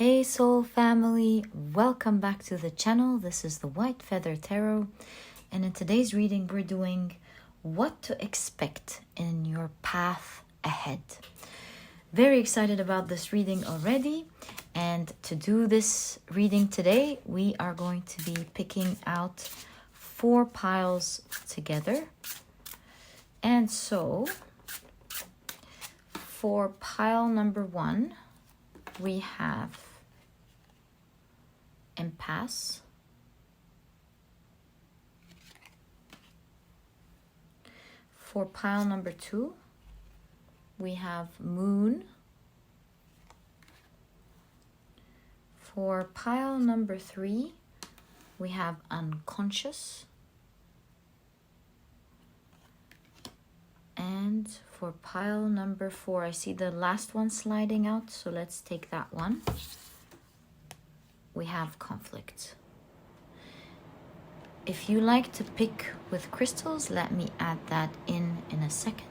Hey soul family, welcome back to the channel. This is the White Feather Tarot, and in today's reading we're doing what to expect in your path ahead. Very excited about this reading already, and to do this reading today we are going to be picking out 4 piles together. And so for pile number 1 we have Impasse, for pile number 2 we have Moon, for pile number 3 we have Unconscious, and for pile number 4, I see the last one sliding out, so let's take that one. We have Conflict. If you like to pick with crystals, let me add that in a second.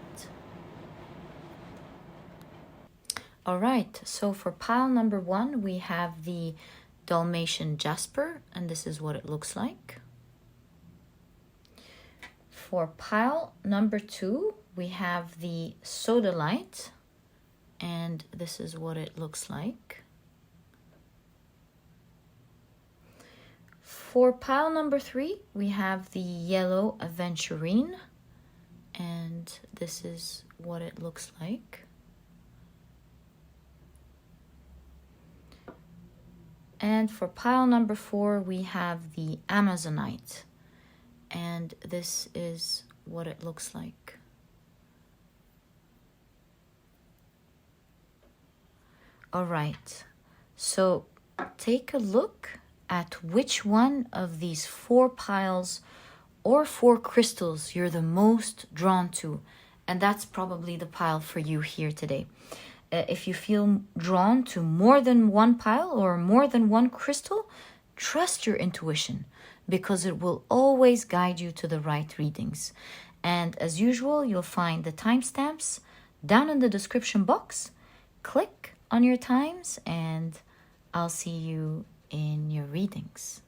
All right, so for pile number 1, we have the Dalmatian Jasper, and this is what it looks like. For pile number 2, we have the Sodalite, and this is what it looks like. For pile number 3, we have the yellow Aventurine, and this is what it looks like. And for pile number 4, we have the Amazonite, and this is what it looks like. All right, so take a look at which one of these 4 piles or 4 crystals you're the most drawn to, and that's probably the pile for you here today. If you feel drawn to more than one pile or more than one crystal, trust your intuition, because it will always guide you to the right readings. And as usual, you'll find the timestamps down in the description box. Click on your times and I'll see you in your readings.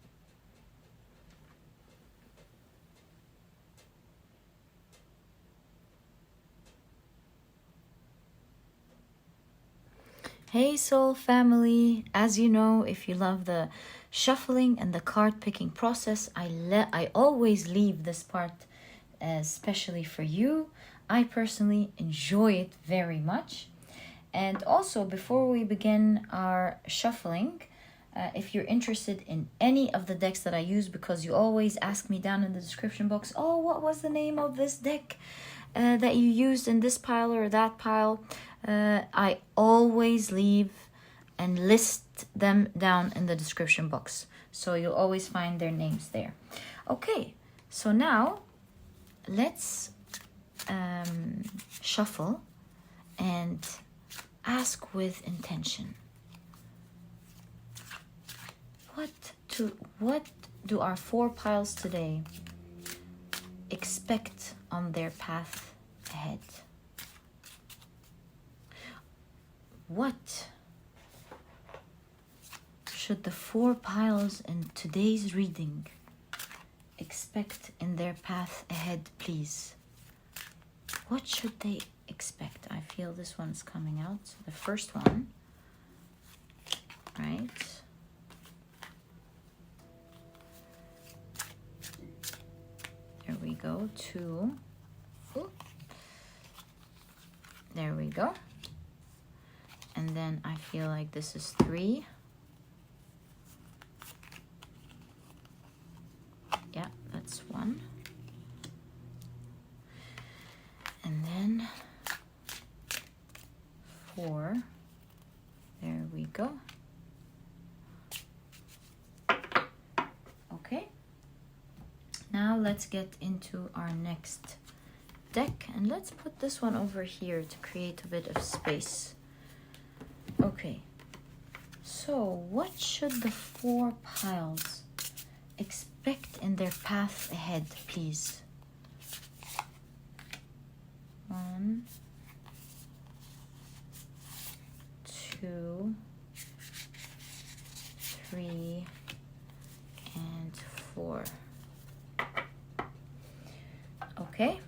Hey soul family, as you know, if you love the shuffling and the card picking process, I always leave this part especially for you. I personally enjoy it very much. And also, before we begin our shuffling, if you're interested in any of the decks that I use, because you always ask me down in the description box, oh, what was the name of this deck that you used in this pile or that pile? I always leave and list them down in the description box, so you'll always find their names there. Okay, so now let's shuffle and ask with intention. What do our 4 piles today expect on their path ahead? What should the 4 piles in today's reading expect in their path ahead, please? What should they expect? I feel this one's coming out. The first one, right? There we go. 2. Ooh. There we go. And then I feel like this is 3. Yeah, that's 1. And then 4. There we go. Okay. Now let's get into our next deck, and let's put this one over here to create a bit of space. Okay. So what should the 4 piles expect in their path ahead, please? 1, 2, 4. Okay,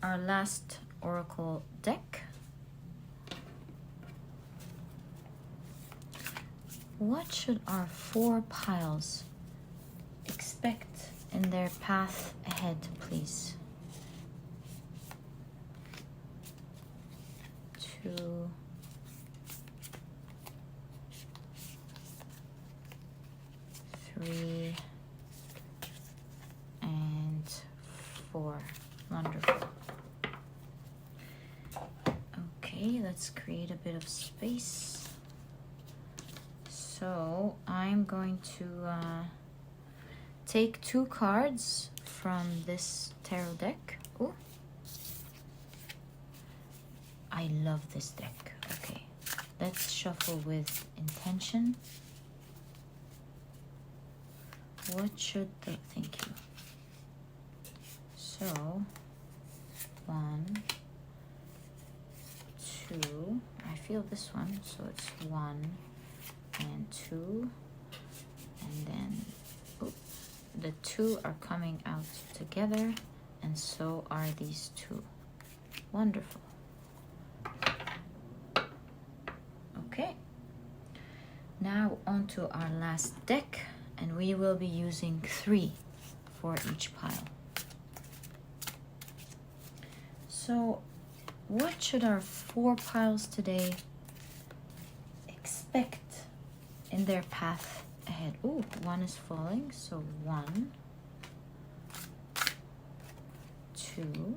our last oracle deck. What should our 4 piles expect in their path ahead, please? 2, 3, and 4. Wonderful. Okay, let's create a bit of space. So I'm going to take 2 cards from this tarot deck. Ooh. I love this deck. Okay, let's shuffle with intention. What should the, thank you. So 1, 2, I feel this one, so it's 1 and 2, and then the 2 are coming out together, and so are these 2. Wonderful. Okay, now on to our last deck, and we will be using 3 for each pile. So what should our 4 piles today expect in their path ahead? Ooh, 1 is falling, so 1, 2.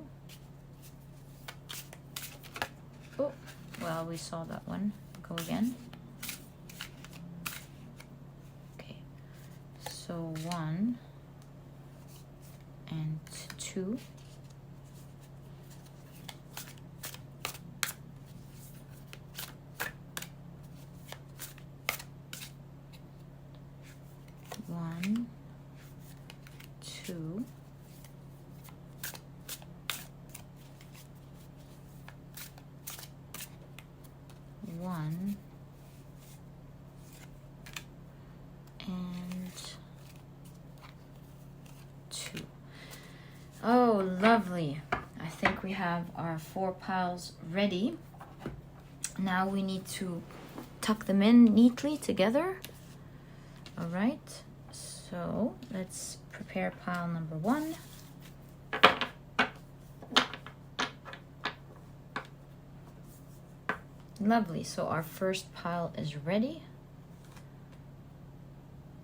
Oh, well, we saw that one. Go again. Okay, so 1 and 2. 1, 2, 1, and 2. Oh, lovely. I think we have our 4 piles ready. Now we need to tuck them in neatly together. All right, so let's prepare pile number 1. Lovely, so our first pile is ready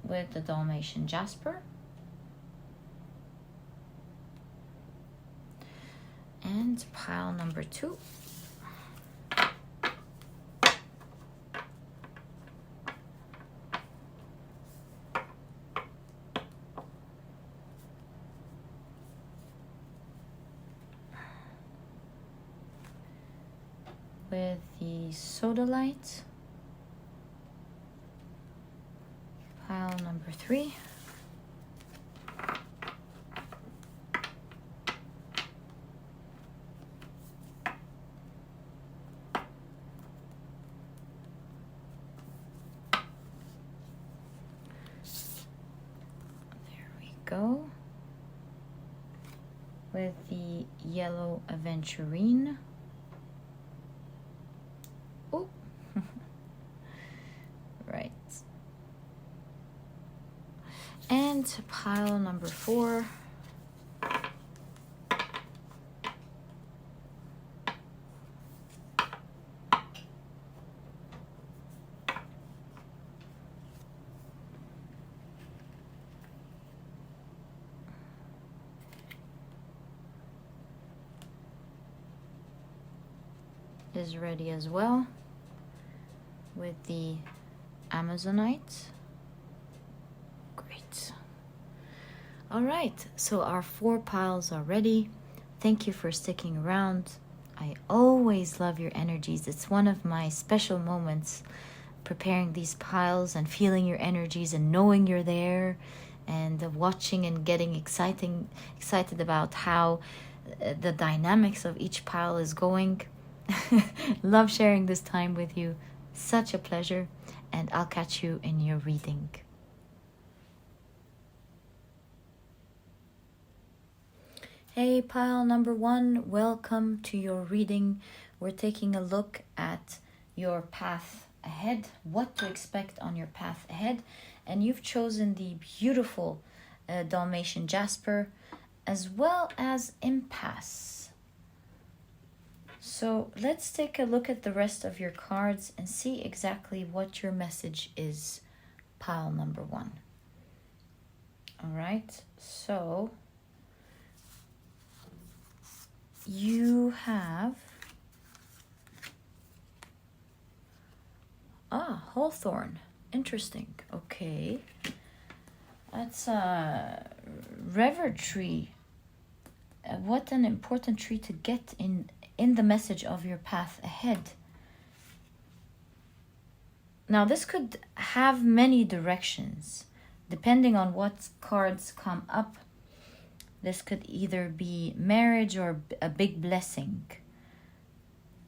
with the Dalmatian Jasper. And pile number 2. With the Sodalite, pile number 3, there we go, with the yellow Aventurine. Oh, right. And pile number 4. Is ready as well with the Amazonite. Great. All right, so our 4 piles are ready. Thank you for sticking around. I always love your energies. It's one of my special moments, preparing these piles and feeling your energies and knowing you're there, and watching and getting excited about how the dynamics of each pile is going. Love sharing this time with you. Such a pleasure, and I'll catch you in your reading. Hey, pile number 1, welcome to your reading. We're taking a look at your path ahead, what to expect on your path ahead. And you've chosen the beautiful Dalmatian Jasper as well as Impasse. So let's take a look at the rest of your cards and see exactly what your message is, pile number 1. All right, so you have hawthorn. Interesting. Okay, that's a river tree. What an important tree to get in the message of your path ahead. Now this could have many directions depending on what cards come up. This could either be marriage or a big blessing.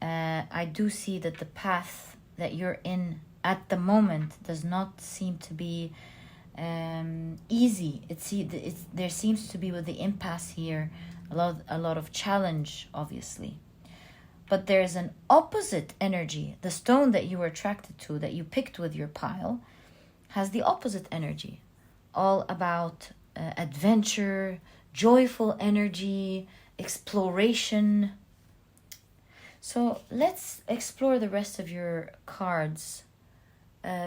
I do see that the path that you're in at the moment does not seem to be easy. There seems to be, with the impasse here, a lot of challenge, obviously. But there's an opposite energy. The stone that you were attracted to, that you picked with your pile, has the opposite energy. All about adventure, joyful energy, exploration. So let's explore the rest of your cards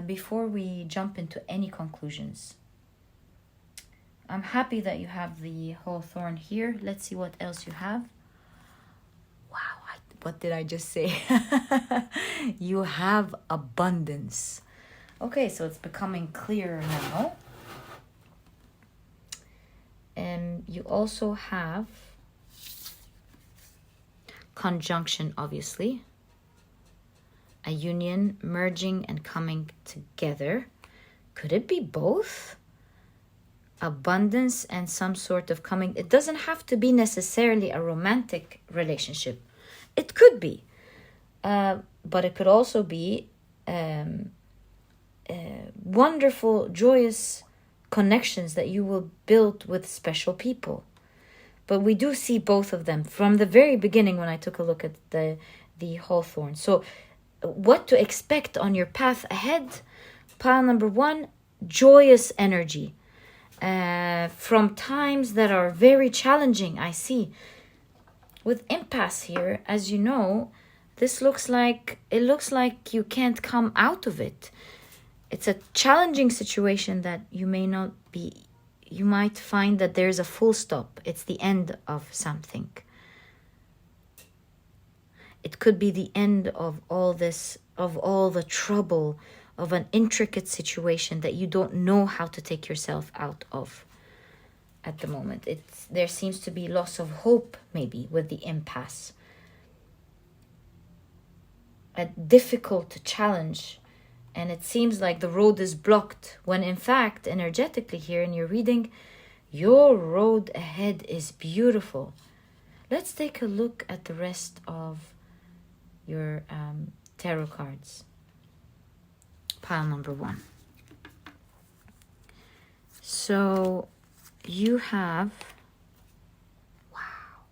before we jump into any conclusions. I'm happy that you have the hawthorn here. Let's see what else you have. Wow, what did I just say? You have abundance. Okay, so it's becoming clearer now. And you also have conjunction, obviously. A union, merging and coming together. Could it be both? Abundance and some sort of coming. It doesn't have to be necessarily a romantic relationship. It could be. But it could also be wonderful, joyous connections that you will build with special people. But we do see both of them from the very beginning when I took a look at the hawthorn. So what to expect on your path ahead? Pile number 1, joyous energy. From times that are very challenging, I see. With impasse here, as you know, it looks like you can't come out of it. It's a challenging situation that you might find that there's a full stop. It's the end of something. It could be the end of all this, of all the trouble, of an intricate situation that you don't know how to take yourself out of at the moment. There seems to be loss of hope, maybe, with the impasse. A difficult challenge. And it seems like the road is blocked, when in fact, energetically here in your reading, your road ahead is beautiful. Let's take a look at the rest of your tarot cards. Pile number 1. So you have, wow,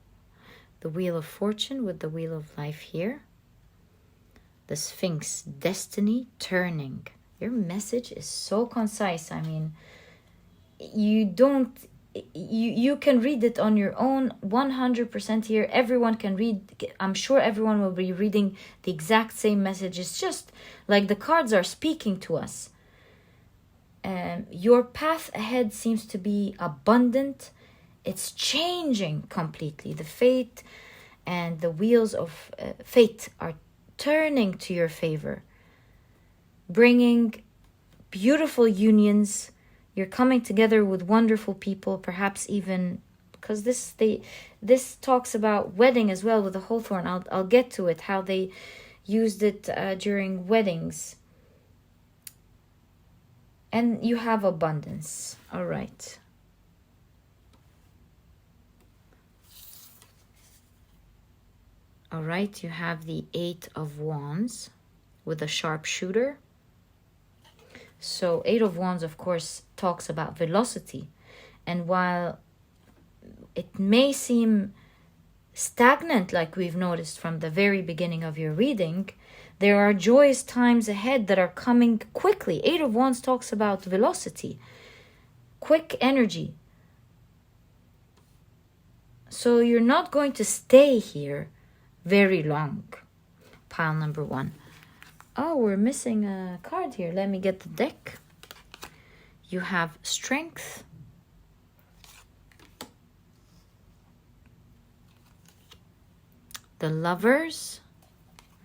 the Wheel of Fortune with the Wheel of Life here. The Sphinx, destiny turning. Your message is so concise. I mean, you can read it on your own 100% here. Everyone can read. I'm sure everyone will be reading the exact same message. It's just like the cards are speaking to us. Your path ahead seems to be abundant. It's changing completely. The fate and the wheels of fate are turning to your favor, bringing beautiful unions. You're coming together with wonderful people, perhaps even, because this talks about wedding as well with the hawthorn. I'll get to it, how they used it during weddings. And you have abundance. All right. All right, you have the 8 of Wands with a sharpshooter. So 8 of Wands, of course, talks about velocity. And while it may seem stagnant, like we've noticed from the very beginning of your reading. There are joyous times ahead that are coming quickly. Eight of Wands talks about velocity, quick energy. So you're not going to stay here very long. Pile number 1. Oh, we're missing a card here. Let me get the deck. You have Strength. The Lovers.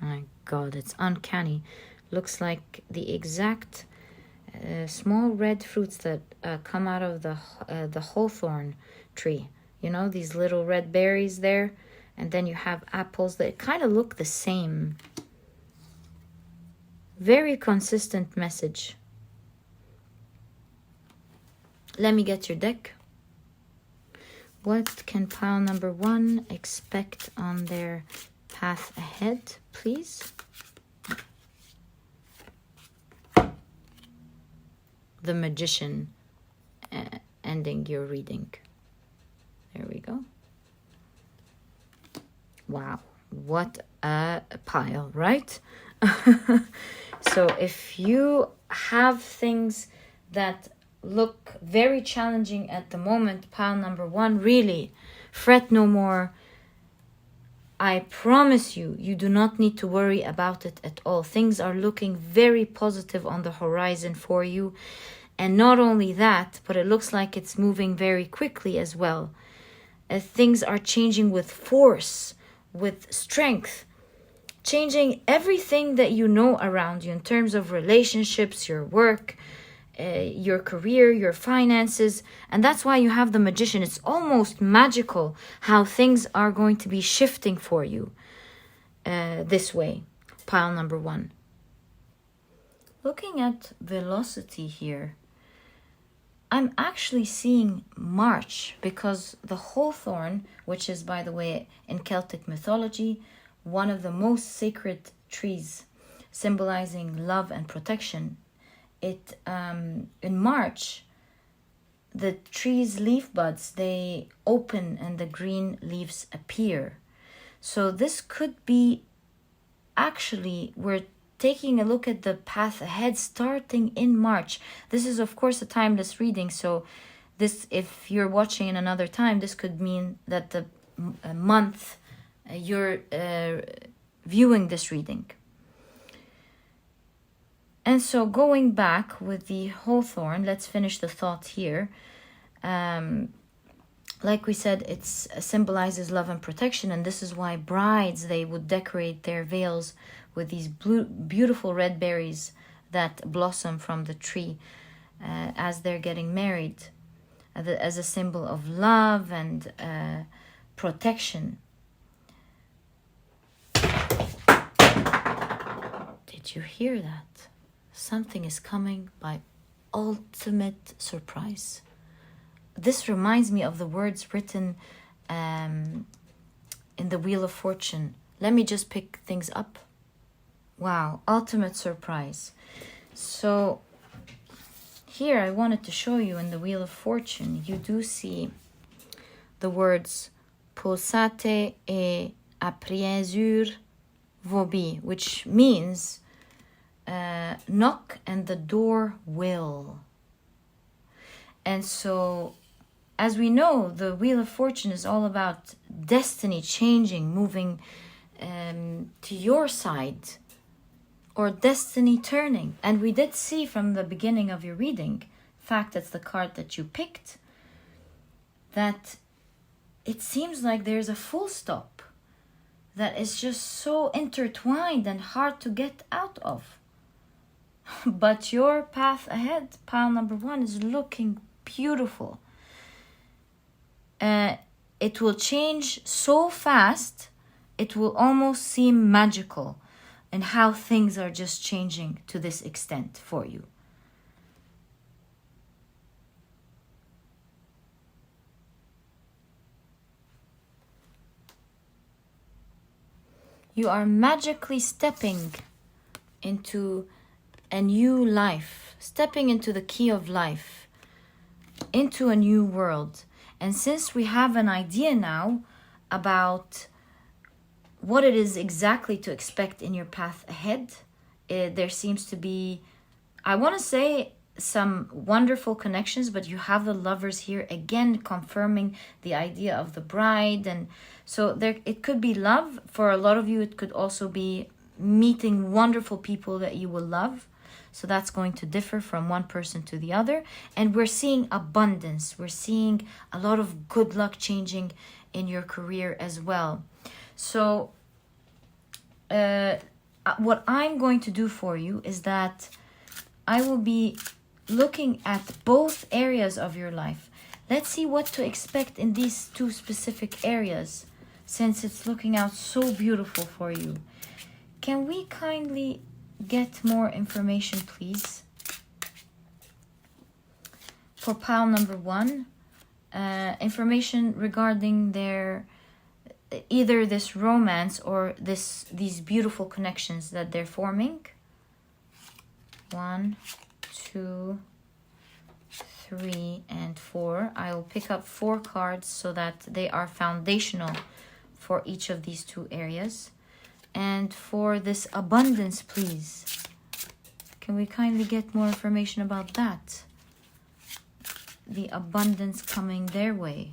My God, it's uncanny. Looks like the exact small red fruits that come out of the hawthorn tree. You know, these little red berries there. And then you have apples that kind of look the same. Very consistent message. Let me get your deck. What can pile number 1 expect on their path ahead, please? The Magician, ending your reading. There we go. Wow, what a pile, right? So if you have things that look very challenging at the moment, pile number 1, really, fret no more. I promise you, you do not need to worry about it at all. Things are looking very positive on the horizon for you. And not only that, but it looks like it's moving very quickly as well. Things are changing with force, with strength, changing everything that you know around you in terms of relationships, your work, your career, your finances. And that's why you have the Magician. It's almost magical how things are going to be shifting for you this way. Pile number 1. Looking at velocity here, I'm actually seeing March, because the hawthorn, which is, by the way, in Celtic mythology, one of the most sacred trees, symbolizing love and protection. It in March, the tree's leaf buds, they open and the green leaves appear. So this could be, actually, we're taking a look at the path ahead starting in March. This is, of course, a timeless reading. So this, if you're watching in another time, this could mean that the month you're viewing this reading. And so going back with the hawthorn, let's finish the thought here. Like we said, it symbolizes love and protection. And this is why brides, they would decorate their veils with these beautiful red berries that blossom from the tree as they're getting married, as a symbol of love and protection. Did you hear that? Something is coming by ultimate surprise. This reminds me of the words written in the Wheel of Fortune. Let me just pick things up. Wow, ultimate surprise. So here I wanted to show you in the Wheel of Fortune, you do see the words pulsate et apriesur vobi, which means knock and the door will. And so, as we know, the Wheel of Fortune is all about destiny changing, moving to your side, or destiny turning. And we did see from the beginning of your reading, in fact, it's the card that you picked, that it seems like there's a full stop that is just so intertwined and hard to get out of. But your path ahead, pile number 1, is looking beautiful. It will change so fast, it will almost seem magical in how things are just changing to this extent for you. You are magically stepping into a new life, stepping into the key of life, into a new world. And since we have an idea now about what it is exactly to expect in your path ahead, there seems to be, I want to say, some wonderful connections, but you have the lovers here again confirming the idea of the bride. And so there, it could be love. For a lot of you, it could also be meeting wonderful people that you will love. So that's going to differ from one person to the other. And we're seeing abundance. We're seeing a lot of good luck changing in your career as well. So what I'm going to do for you is that I will be looking at both areas of your life. Let's see what to expect in these two specific areas, since it's looking out so beautiful for you. Can we kindly get more information, please? For pile number 1, information regarding their either this romance or these beautiful connections that they're forming. 1, 2, 3, and 4. I will pick up 4 cards so that they are foundational for each of these 2 areas. And for this abundance, please, can we kindly get more information about that? The abundance coming their way.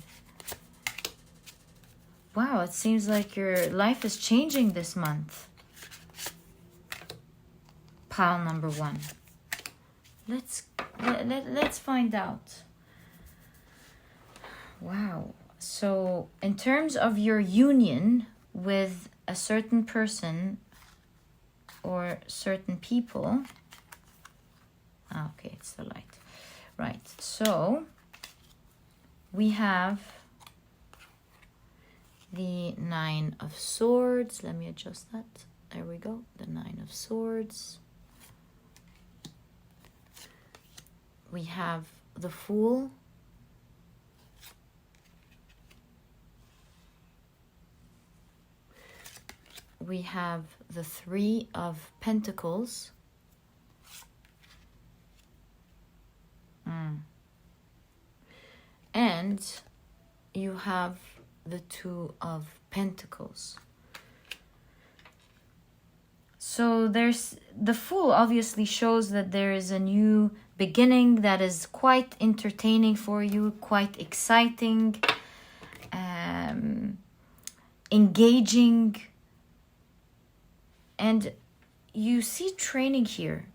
Wow, it seems like your life is changing this month. Pile number 1. Let's find out. Wow. So in terms of your union with a certain person or certain people. Okay, it's the light. Right. So we have the 9 of Swords. Let me adjust that. There we go. The 9 of Swords. We have the Fool. We have the 3 of Pentacles. And you have the 2 of Pentacles. So there's the Fool obviously shows that there is a new beginning that is quite entertaining for you, quite exciting, engaging. And you see training here.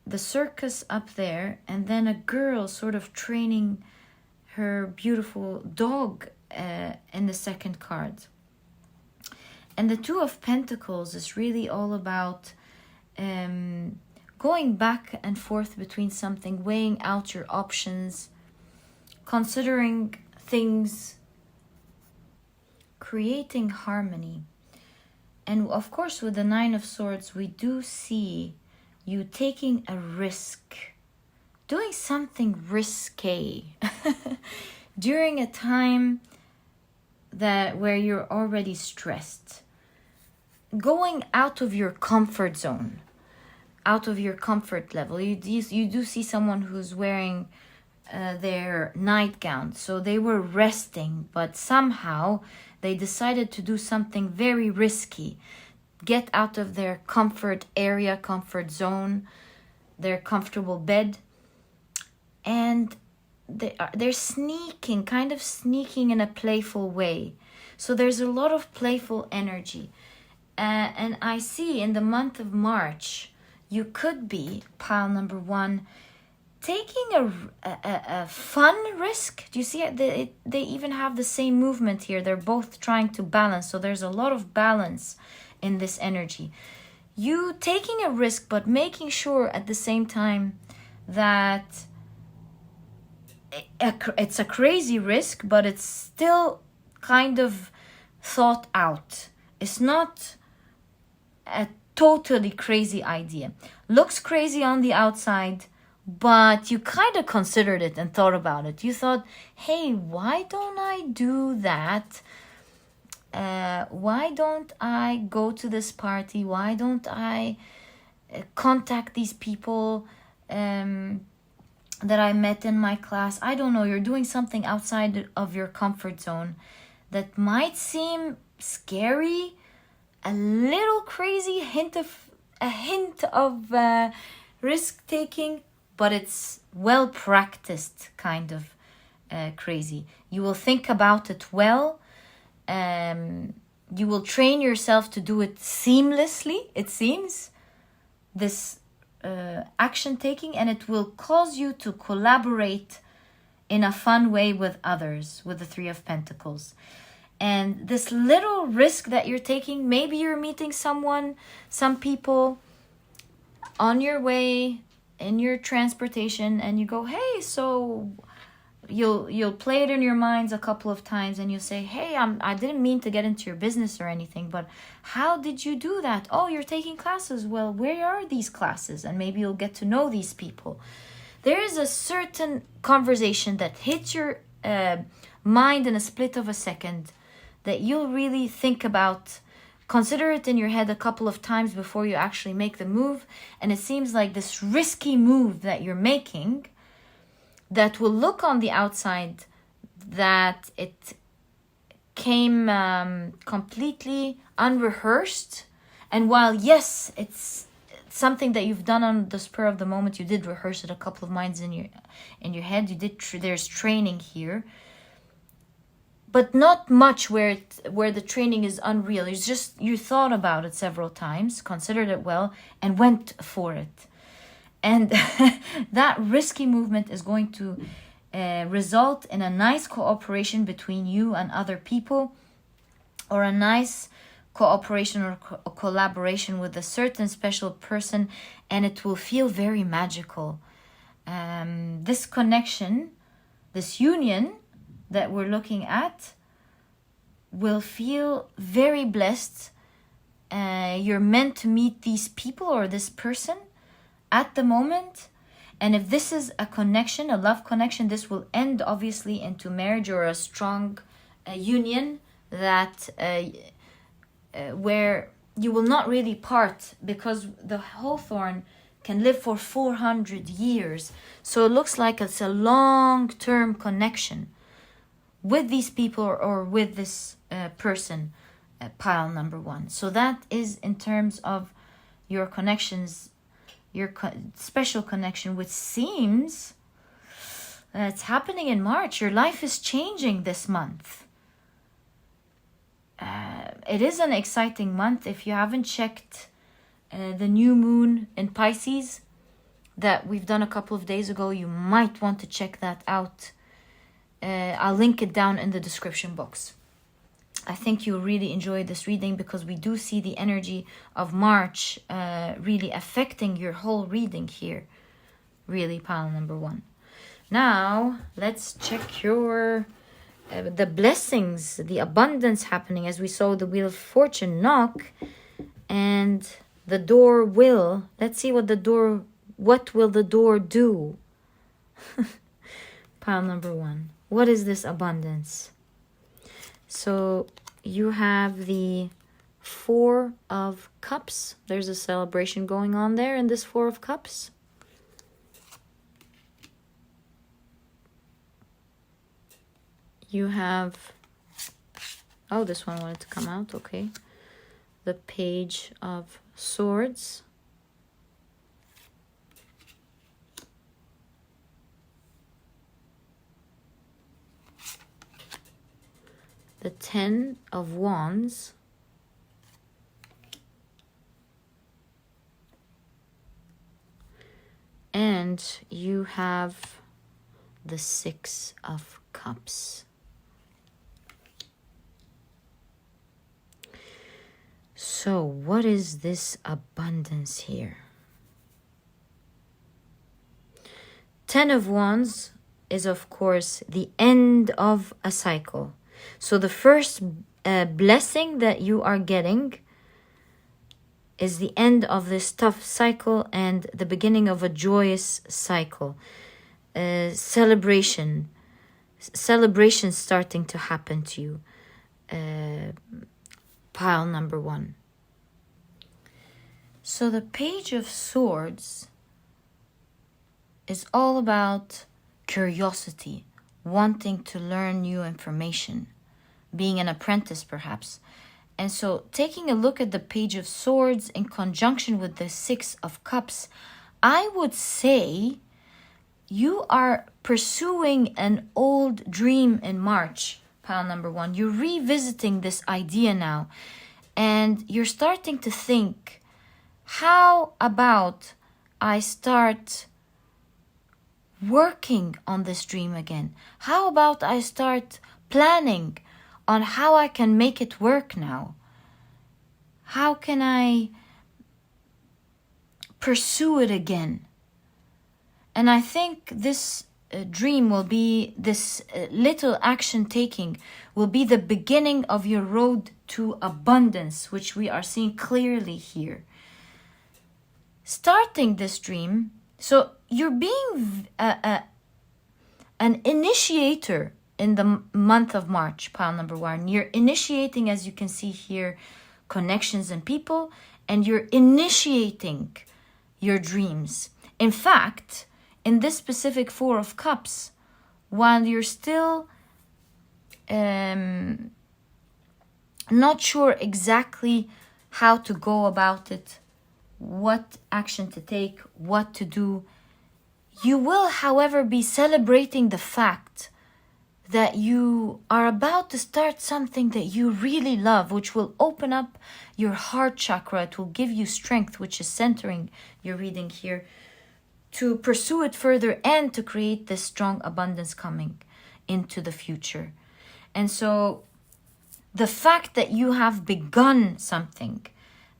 The circus up there, and then a girl sort of training her beautiful dog in the second card. And the 2 of Pentacles is really all about going back and forth between something, weighing out your options, considering things, creating harmony. And of course, with the 9 of Swords, we do see you taking a risk, doing something risque during a time where you're already stressed, going out of your comfort zone, out of your comfort level. You do see someone who's wearing their nightgown, so they were resting, but somehow they decided to do something very risky, get out of their comfort area, comfort zone, their comfortable bed, and they're sneaking, kind of sneaking in a playful way. So there's a lot of playful energy. And I see in the month of March, you could be, pile number 1, taking a fun risk. Do you see it? They even have the same movement here. They're both trying to balance. So there's a lot of balance in this energy. You taking a risk, but making sure at the same time that it's a crazy risk, but it's still kind of thought out. It's not a totally crazy idea. Looks crazy on the outside, but you kind of considered it and thought about it. You thought, hey, why don't I do that? Why don't I go to this party? Why don't I contact these people? that I met in my class. I don't know, you're doing something outside of your comfort zone that might seem scary, a little crazy, a hint of risk taking, but it's well practiced kind of crazy. You will think about it well. You will train yourself to do it seamlessly, it seems, this action taking, and it will cause you to collaborate in a fun way with others, with the Three of Pentacles. And this little risk that you're taking, maybe you're meeting someone, some people on your way in your transportation, and you go, hey, so you'll play it in your minds a couple of times, and you'll say, hey, I didn't mean to get into your business or anything, but how did you do that? Oh, you're taking classes. Well, where are these classes? And maybe you'll get to know these people. There is a certain conversation that hits your mind in a split of a second that you'll really think about. Consider it in your head a couple of times before you actually make the move. And it seems like this risky move that you're making that will look on the outside that it came completely unrehearsed. And while, yes, it's something that you've done on the spur of the moment, you did rehearse it a couple of minds in your head. You did. There's training here, but not much where the training is unreal. It's just you thought about it several times, considered it well, and went for it. And that risky movement is going to result in a nice cooperation between you and other people, or a nice cooperation or collaboration with a certain special person, and it will feel very magical. This connection, this union that we're looking at, will feel very blessed. You're meant to meet these people or this person at the moment. And if this is a connection, a love connection, this will end obviously into marriage or a strong union that where you will not really part, because the hawthorn can live for 400 years. So it looks like it's a long-term connection with these people or with this person, pile number one. So that is in terms of your connections, your special connection, which seems it's happening in March. Your life is changing this month. It is an exciting month. If you haven't checked the new moon in Pisces that we've done a couple of days ago, you might want to check that out. I'll link it down in the description box. I think you'll really enjoy this reading, because we do see the energy of March really affecting your whole reading here. Really, pile number one. Now, let's check your the blessings, the abundance happening, as we saw the Wheel of Fortune knock, and the door will. Let's see what will the door do? Pile number one. What is this abundance? So you have the Four of Cups. There's a celebration going on there in this Four of Cups. You have, oh, this one wanted to come out, okay. The Page of Swords. The Ten of Wands. And you have the Six of Cups. So what is this abundance here? Ten of Wands is, of course, the end of a cycle. So the first blessing that you are getting is the end of this tough cycle and the beginning of a joyous cycle. Celebration starting to happen to you. Pile number one. So the Page of Swords is all about curiosity, wanting to learn new information, being an apprentice perhaps. And so taking a look at the Page of Swords in conjunction with the Six of Cups, I would say you are pursuing an old dream in March, pile number one. You're revisiting this idea now, and you're starting to think, how about I start working on this dream again? How about I start planning on how I can make it work now? How can I pursue it again? And I think this dream will be, this little action taking will be the beginning of your road to abundance, which we are seeing clearly here. Starting this dream, so you're being an initiator in the month of March, pile number one. You're initiating, as you can see here, connections and people, and you're initiating your dreams. In fact, in this specific Four of Cups, while you're still not sure exactly how to go about it, what action to take, what to do, you will, however, be celebrating the fact that you are about to start something that you really love, which will open up your heart chakra. It will give you strength, which is centering your reading here, to pursue it further and to create this strong abundance coming into the future. And so the fact that you have begun something,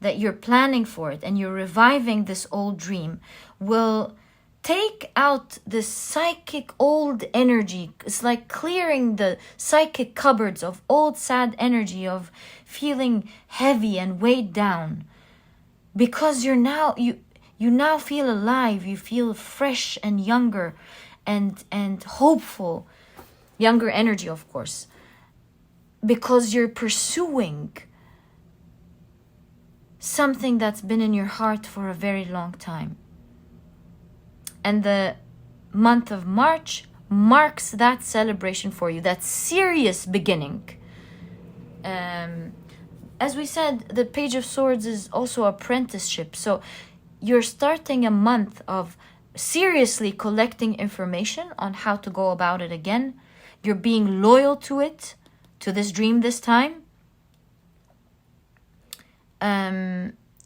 that you're planning for it and you're reviving this old dream, will take out this psychic old energy. It's like clearing the psychic cupboards of old sad energy, of feeling heavy and weighed down, because you now feel alive. You feel fresh and younger and hopeful. Younger energy, of course, because you're pursuing something that's been in your heart for a very long time. And the month of March marks that celebration for you, that serious beginning. As we said, the Page of Swords is also apprenticeship. So you're starting a month of seriously collecting information on how to go about it again. You're being loyal to it, to this dream this time.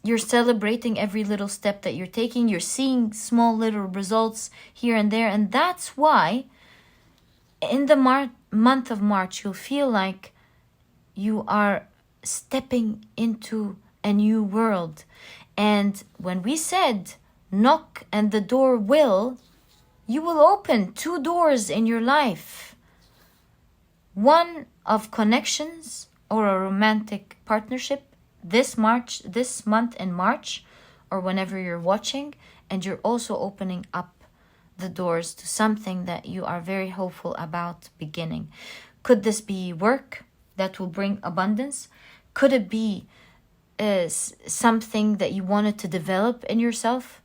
You're celebrating every little step that you're taking. You're seeing small little results here and there. And that's why in the month of March, you'll feel like you are stepping into a new world. And when we said knock and the door will, you will open 2 doors in your life. One of connections or a romantic partnership this month in March, or whenever you're watching, and you're also opening up the doors to something that you are very hopeful about beginning. Could this be work that will bring abundance? Could it be something that you wanted to develop in yourself?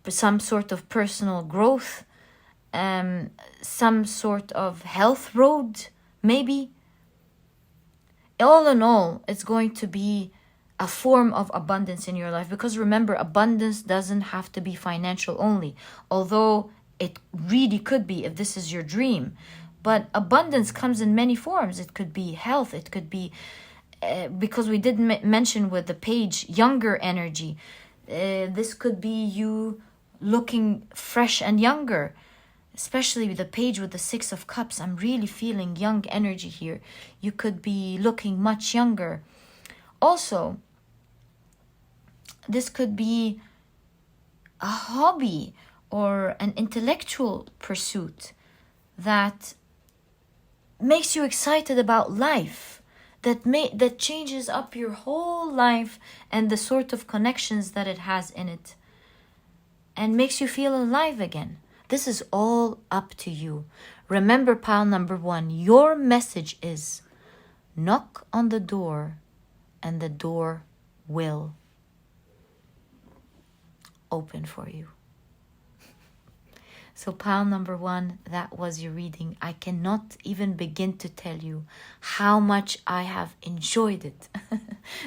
Some sort of personal growth, some sort of health road, maybe? All in all, it's going to be a form of abundance in your life. Because remember, abundance doesn't have to be financial only, although it really could be if this is your dream. But abundance comes in many forms. It could be health. It could be, because we did mention with the page, younger energy. This could be you looking fresh and younger. Especially the page with the Six of Cups, I'm really feeling young energy here. You could be looking much younger. Also, this could be a hobby or an intellectual pursuit that makes you excited about life, that changes up your whole life and the sort of connections that it has in it, and makes you feel alive again. This is all up to you. Remember, pile number 1, your message is knock on the door and the door will open for you. So pile number 1, that was your reading. I cannot even begin to tell you how much I have enjoyed it.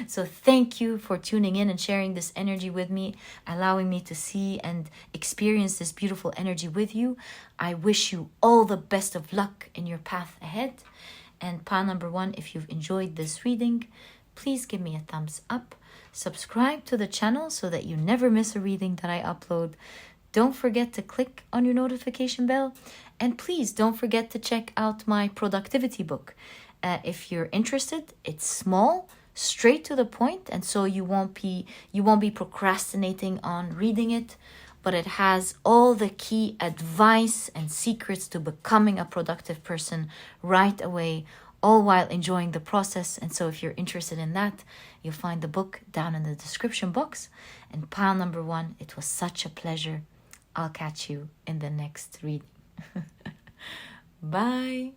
So thank you for tuning in and sharing this energy with me, allowing me to see and experience this beautiful energy with you. I wish you all the best of luck in your path ahead. And pile number 1, if you've enjoyed this reading, please give me a thumbs up. Subscribe to the channel so that you never miss a reading that I upload. Don't forget to click on your notification bell. And please don't forget to check out my productivity book. If you're interested, it's small, straight to the point, and so you won't be procrastinating on reading it. But it has all the key advice and secrets to becoming a productive person right away, all while enjoying the process. And so if you're interested in that, you'll find the book down in the description box. And pile number 1, it was such a pleasure. I'll catch you in the next reading. Bye.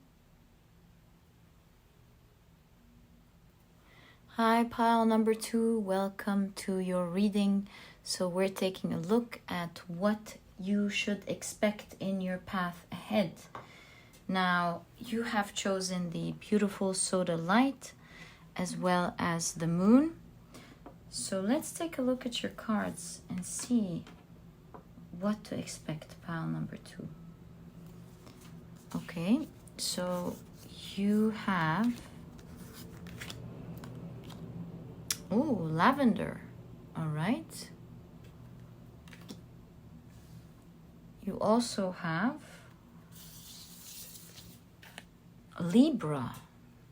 Hi, pile number 2. Welcome to your reading. So we're taking a look at what you should expect in your path ahead. Now, you have chosen the beautiful Sodalite as well as the moon. So let's take a look at your cards and see what to expect, pile number 2. Okay, so you have lavender. All right. You also have Libra.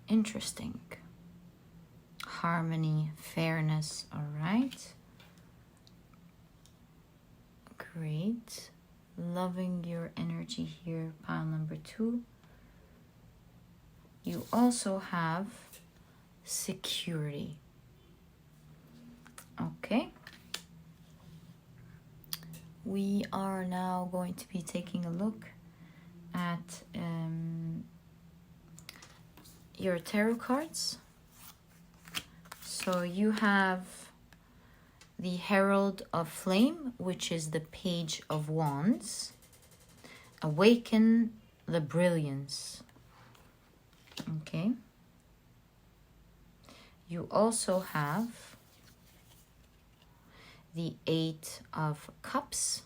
Interesting. Harmony, fairness. All right. Great. Loving your energy here, pile number 2. You also have security. Okay. We are now going to be taking a look at your tarot cards. So you have the Herald of Flame, which is the Page of Wands. Awaken the Brilliance. Okay. You also have the 8 of Cups,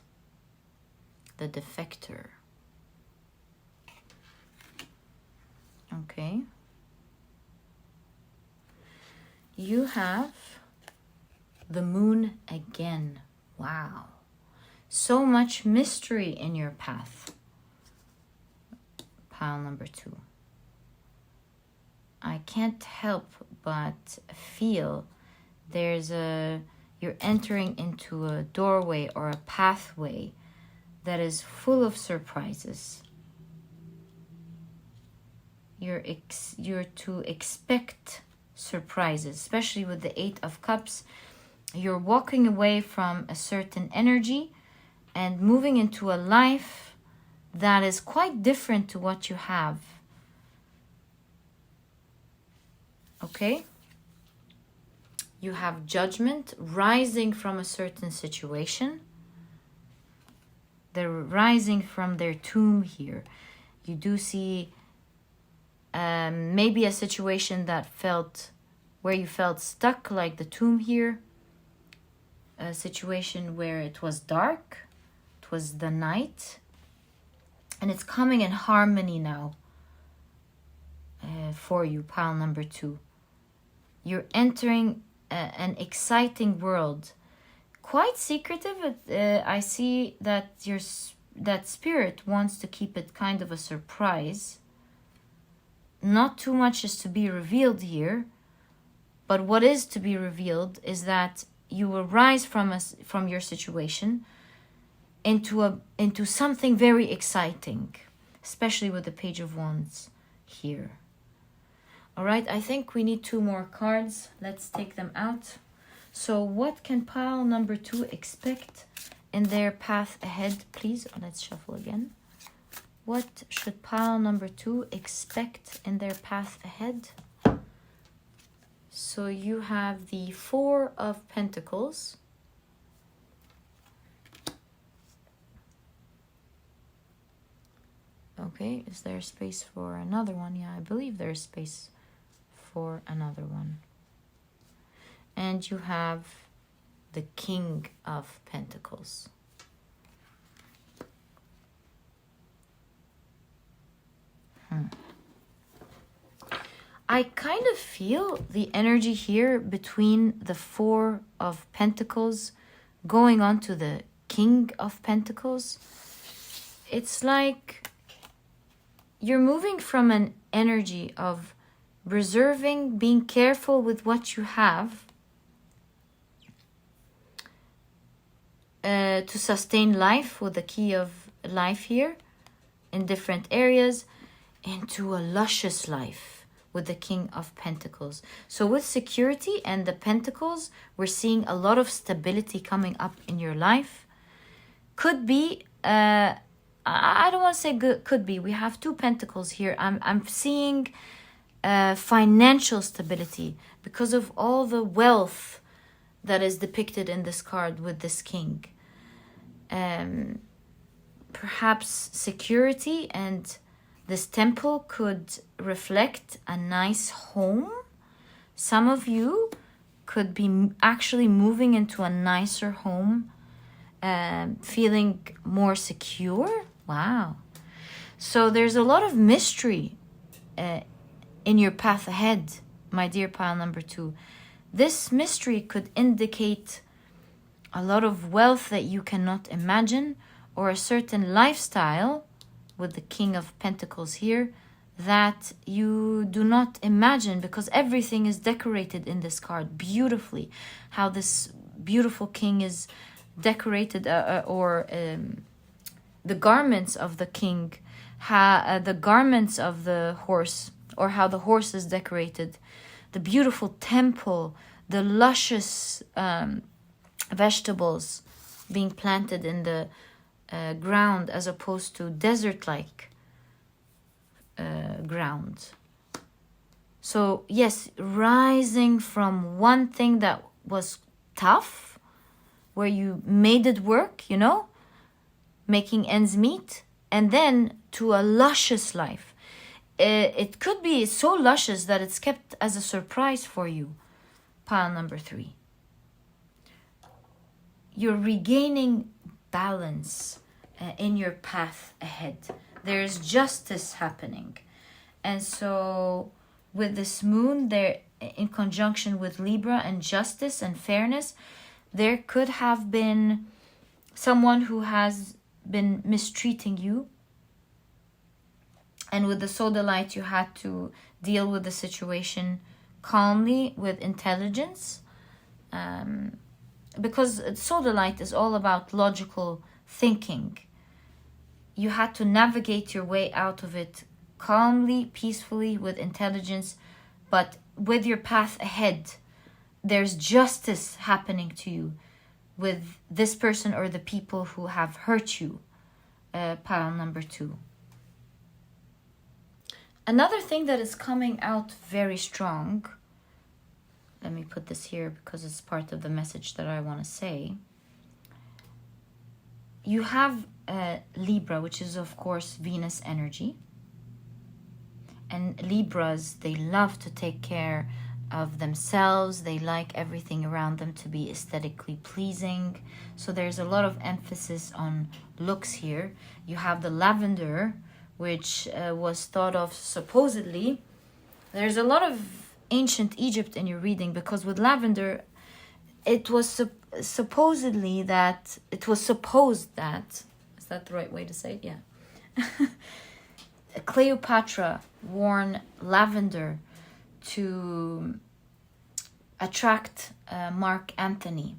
the Defector. Okay. You have the Moon again. Wow. So much mystery in your path. Pile number 2. I can't help but feel you're entering into a doorway or a pathway that is full of surprises. You're to expect surprises, especially with the 8 of Cups. You're walking away from a certain energy and moving into a life that is quite different to what you have. Okay? You have Judgment rising from a certain situation. They're rising from their tomb here. You do see maybe a situation where you felt stuck, like the tomb here. A situation where it was dark. It was the night. And it's coming in harmony now for you, pile number 2. You're entering an exciting world. Quite secretive. I see that that spirit wants to keep it kind of a surprise. Not too much is to be revealed here. But what is to be revealed is that you will rise from your situation into something very exciting, especially with the Page of Wands here. All right, I think we need 2 more cards. Let's take them out. So what can pile number 2 expect in their path ahead, please? Let's shuffle again. What should pile number 2 expect in their path ahead? So you have the 4 of Pentacles. Okay, is there space for another one? Yeah, I believe there's space for another one. And you have the King of Pentacles. I kind of feel the energy here between the Four of Pentacles going on to the King of Pentacles. It's like you're moving from an energy of reserving, being careful with what you have to sustain life, with the key of life here in different areas, into a luscious life with the King of Pentacles. So with security and the Pentacles, we're seeing a lot of stability coming up in your life. Could be, I don't want to say good, could be. We have two Pentacles here. I'm seeing financial stability because of all the wealth that is depicted in this card with this King. Perhaps security, and this temple could reflect a nice home. Some of you could be actually moving into a nicer home, feeling more secure. Wow. So there's a lot of mystery in your path ahead, my dear pile number 2. This mystery could indicate a lot of wealth that you cannot imagine, or a certain lifestyle with the King of Pentacles here that you do not imagine, because everything is decorated in this card beautifully. How this beautiful king is decorated, the garments of the king, the garments of the horse, or how the horse is decorated, the beautiful temple, the luscious vegetables being planted in the ground, as opposed to desert-like ground. So yes, rising from one thing that was tough, where you made it work, you know, making ends meet, and then to a luscious life. It could be so luscious that it's kept as a surprise for you, pile number 3. You're regaining balance in your path ahead. There's justice happening. And so with this moon there, in conjunction with Libra and justice and fairness, there could have been someone who has been mistreating you. And with the Sodalite, you had to deal with the situation calmly, with intelligence. Because Sodalite is all about logical thinking. You had to navigate your way out of it calmly, peacefully, with intelligence. But with your path ahead, there's justice happening to you with this person or the people who have hurt you, pile number 2. Another thing that is coming out very strong, let me put this here because it's part of the message that I want to say. You have Libra, which is of course Venus energy. And Libras, they love to take care of themselves. They like everything around them to be aesthetically pleasing. So there's a lot of emphasis on looks here. You have the lavender, which was thought of supposedly. There's a lot of ancient Egypt in your reading, because with lavender, it was supposedly that, it was supposed that, is that the right way to say it? Yeah. Cleopatra worn lavender to attract Mark Antony.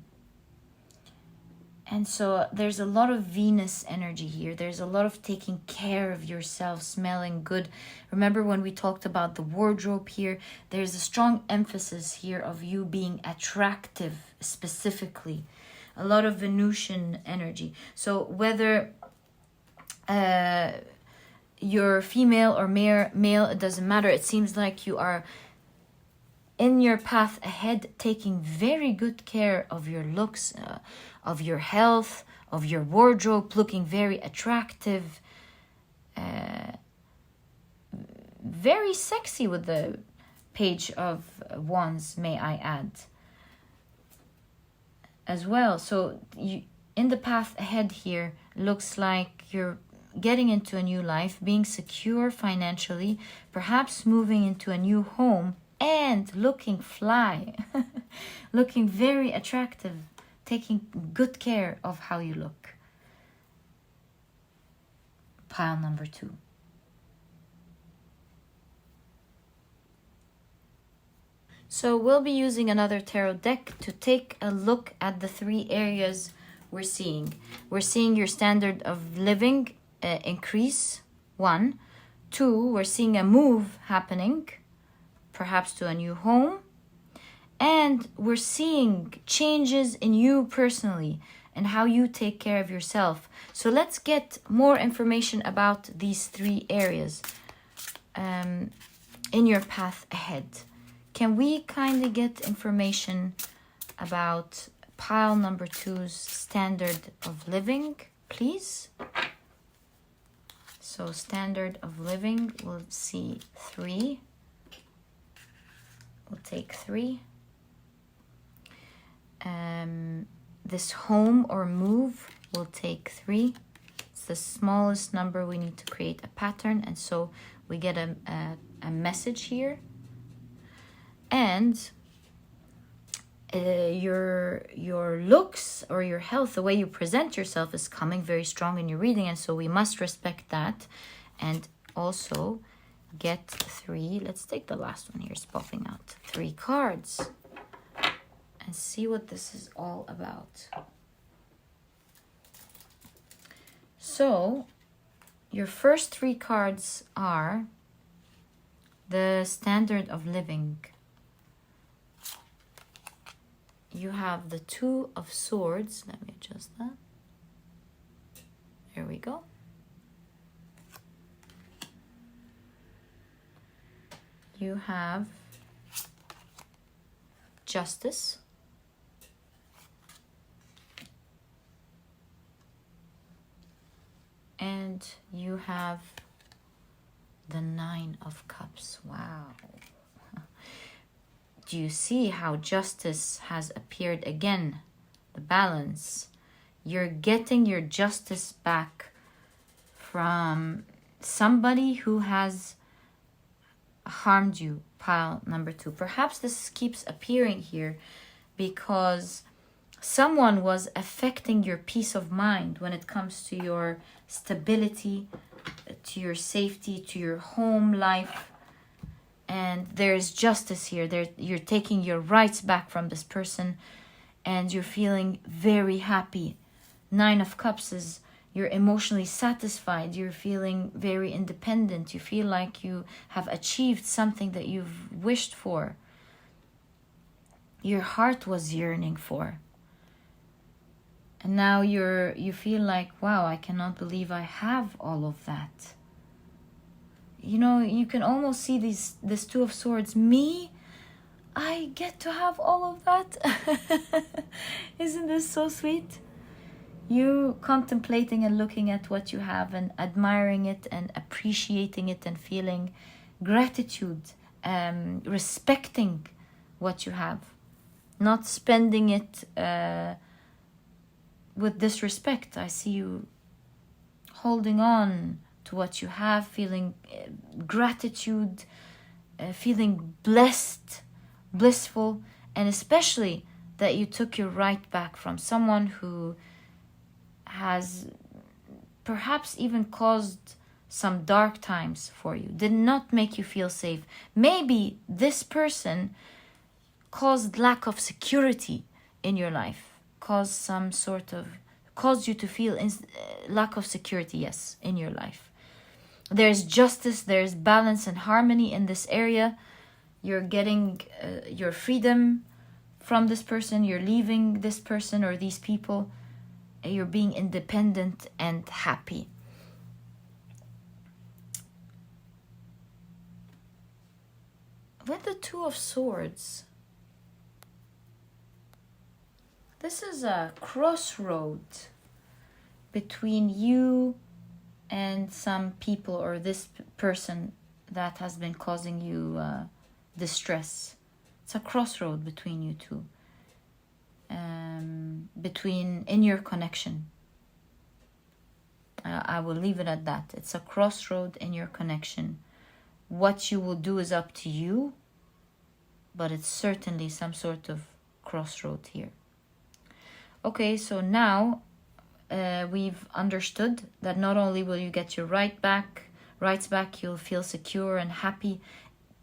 And so there's a lot of Venus energy here. There's a lot of taking care of yourself, smelling good. Remember when we talked about the wardrobe here? There's a strong emphasis here of you being attractive specifically. A lot of Venusian energy. So whether you're female or male, it doesn't matter. It seems like you are in your path ahead, taking very good care of your looks, of your health, of your wardrobe, looking very attractive. very sexy with the Page of Wands, may I add, as well. So you, in the path ahead here, looks like you're getting into a new life, being secure financially, perhaps moving into a new home, and looking fly, looking very attractive, taking good care of how you look. Pile number 2. So we'll be using another tarot deck to take a look at the 3 areas we're seeing. We're seeing your standard of living increase, 1. 2, we're seeing a move happening, perhaps to a new home. And we're seeing changes in you personally and how you take care of yourself. So let's get more information about these 3 areas in your path ahead. Can we kind of get information about pile number 2's standard of living, please? So standard of living, we'll see 3. We'll take 3. This home or move will take 3. It's the smallest number we need to create a pattern, and so we get a message here. And your looks or your health, the way you present yourself, is coming very strong in your reading, and so we must respect that. And also get 3. Let's take the last one here. It's popping out 3 cards and see what this is all about. So your first 3 cards are the standard of living. You have the 2 of Swords. Let me adjust that. There we go. You have Justice. And you have the 9 of Cups. Wow. Do you see how justice has appeared again? The balance. You're getting your justice back from somebody who has harmed you, pile number 2. Perhaps this keeps appearing here because someone was affecting your peace of mind when it comes to your stability, to your safety, to your home life. And there's justice here. You're taking your rights back from this person and you're feeling very happy. 9 of Cups is you're emotionally satisfied. You're feeling very independent. You feel like you have achieved something that you've wished for. Your heart was yearning for. And now you feel like, wow, I cannot believe I have all of that. You know, you can almost see this 2 of Swords. Me, I get to have all of that. Isn't this so sweet? You contemplating and looking at what you have and admiring it and appreciating it and feeling gratitude, respecting what you have. Not spending it with disrespect. I see you holding on to what you have, feeling gratitude, feeling blessed, blissful, and especially that you took your right back from someone who has perhaps even caused some dark times for you, did not make you feel safe. Maybe this person caused lack of security in your life, caused you to feel lack of security, yes, in your life. There's justice, there's balance and harmony in this area. You're getting your freedom from this person. You're leaving this person or these people. You're being independent and happy. With the 2 of Swords, this is a crossroad between you and some people or this person that has been causing you distress. It's a crossroad between you two. In your connection. I will leave it at that. It's a crossroad in your connection. What you will do is up to you, but it's certainly some sort of crossroad here. Okay, so now we've understood that not only will you get your rights back, you'll feel secure and happy,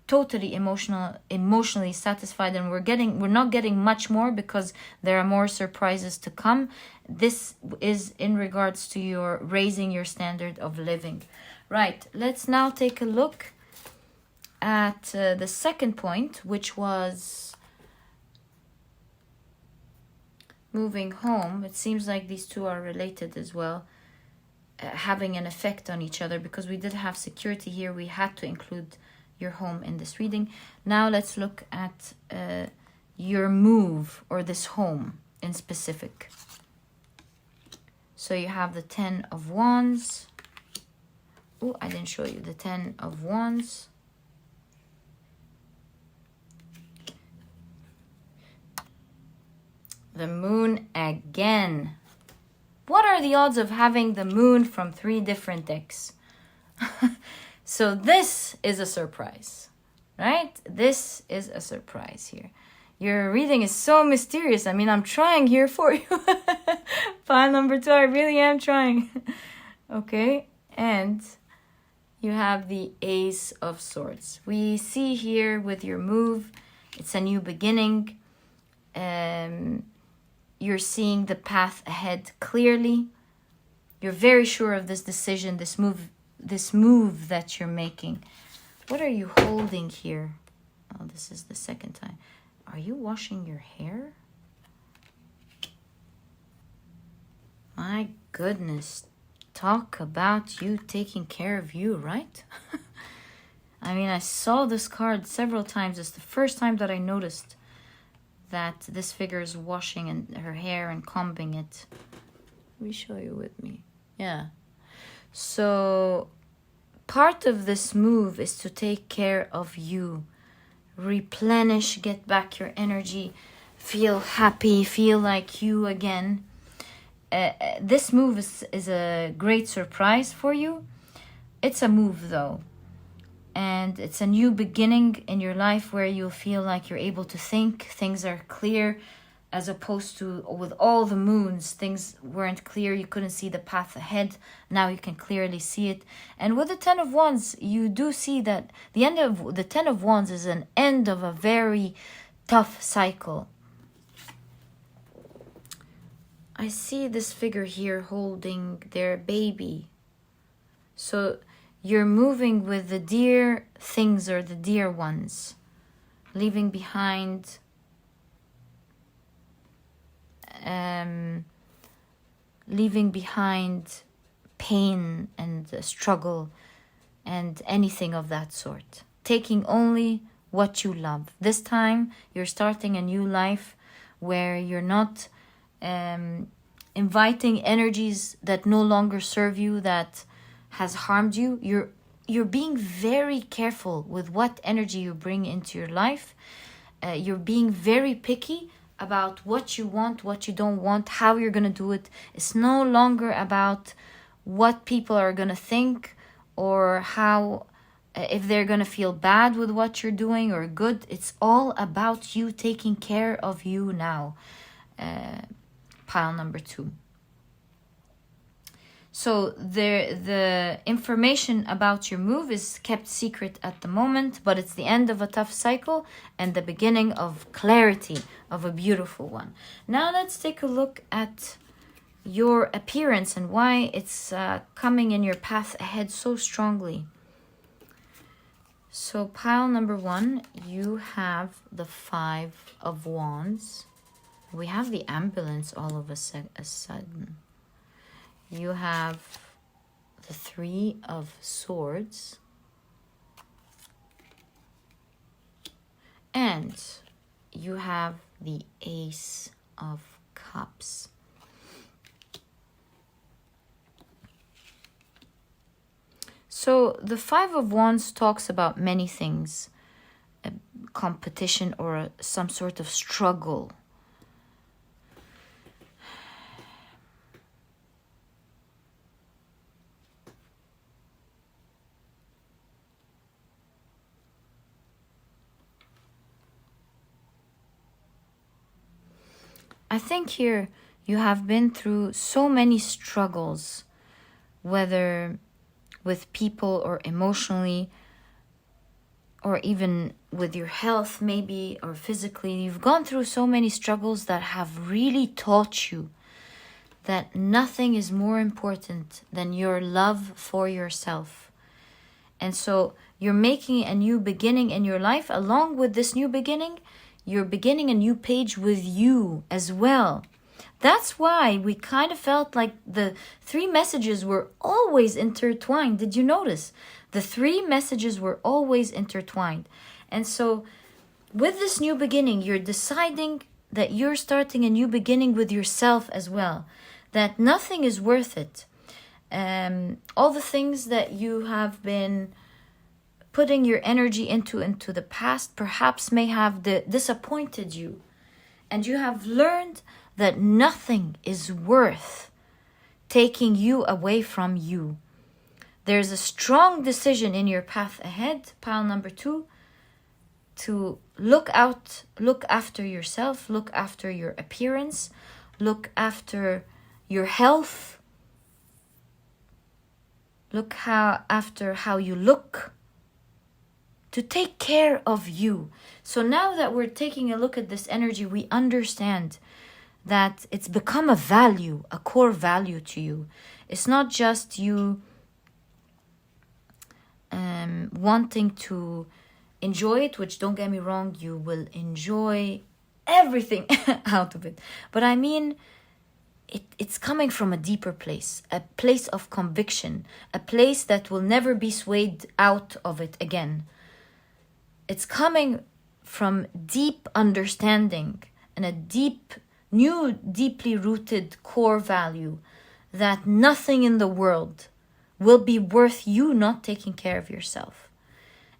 totally emotionally satisfied, and we're not getting much more because there are more surprises to come. This is in regards to your raising your standard of living. Right, let's now take a look at the second point, which was moving home. It seems like these two are related as well, having an effect on each other, because we did have security here. We had to include your home in this reading. Now let's look at your move, or this home in specific. So you have the 10 of Wands. Oh, I didn't show you the 10 of Wands. The Moon again. What are the odds of having the Moon from 3 different decks? So this is a surprise, right? This is a surprise here. Your reading is so mysterious. I mean, I'm trying here for you. Pile number 2, I really am trying. Okay, and you have the Ace of Swords. We see here with your move, it's a new beginning. You're seeing the path ahead clearly. You're very sure of this decision, this move that you're making. What are you holding here? Oh, this is the second time. Are you washing your hair? My goodness. Talk about you taking care of you, right? I mean, I saw this card several times. It's the first time that I noticed that this figure is washing her hair and combing it. Let me show you with me. Yeah. So part of this move is to take care of you. Replenish, get back your energy, feel happy, feel like you again. This move is a great surprise for you. It's a move though. And it's a new beginning in your life where you'll feel like you're able to think. Things are clear, as opposed to with all the moons, things weren't clear. You couldn't see the path ahead. Now you can clearly see it. And with the 10 of Wands, you do see that the end of the 10 of Wands is an end of a very tough cycle. I see this figure here holding their baby. So you're moving with the dear things, or the dear ones, leaving behind pain and struggle and anything of that sort. Taking only what you love. This time you're starting a new life where you're not inviting energies that no longer serve you, that has harmed you. You're being very careful with what energy you bring into your life. You're being very picky about what you want, what you don't want, how you're going to do it. It's no longer about what people are going to think, or how, if they're going to feel bad with what you're doing or good. It's all about you taking care of you now. Pile number 2. So the information about your move is kept secret at the moment, but it's the end of a tough cycle and the beginning of clarity, of a beautiful one. Now let's take a look at your appearance and why it's coming in your path ahead so strongly. So pile number 1, you have the 5 of Wands. We have the ambulance all of a sudden. You have the 3 of Swords. And you have the Ace of Cups. So the Five of Wands talks about many things. A competition or some sort of struggle. I think here you have been through so many struggles, whether with people or emotionally, or even with your health maybe, or physically. You've gone through so many struggles that have really taught you that nothing is more important than your love for yourself. And so you're making a new beginning in your life. Along with this new beginning, you're beginning a new page with you as well. That's why we kind of felt like the three messages were always intertwined. Did you notice? The three messages were always intertwined. And so with this new beginning, you're deciding that you're starting a new beginning with yourself as well. That nothing is worth it. All the things that you have been putting your energy into the past perhaps may have disappointed you. And you have learned that nothing is worth taking you away from you. There's a strong decision in your path ahead, pile number 2, to look after yourself, look after your appearance, look after your health, after how you look, to take care of you. So now that we're taking a look at this energy, we understand that it's become a value, a core value to you. It's not just you wanting to enjoy it, which, don't get me wrong, you will enjoy everything out of it. But I mean, it's coming from a deeper place, a place of conviction, a place that will never be swayed out of it again. It's coming from deep understanding and a deeply rooted core value that nothing in the world will be worth you not taking care of yourself.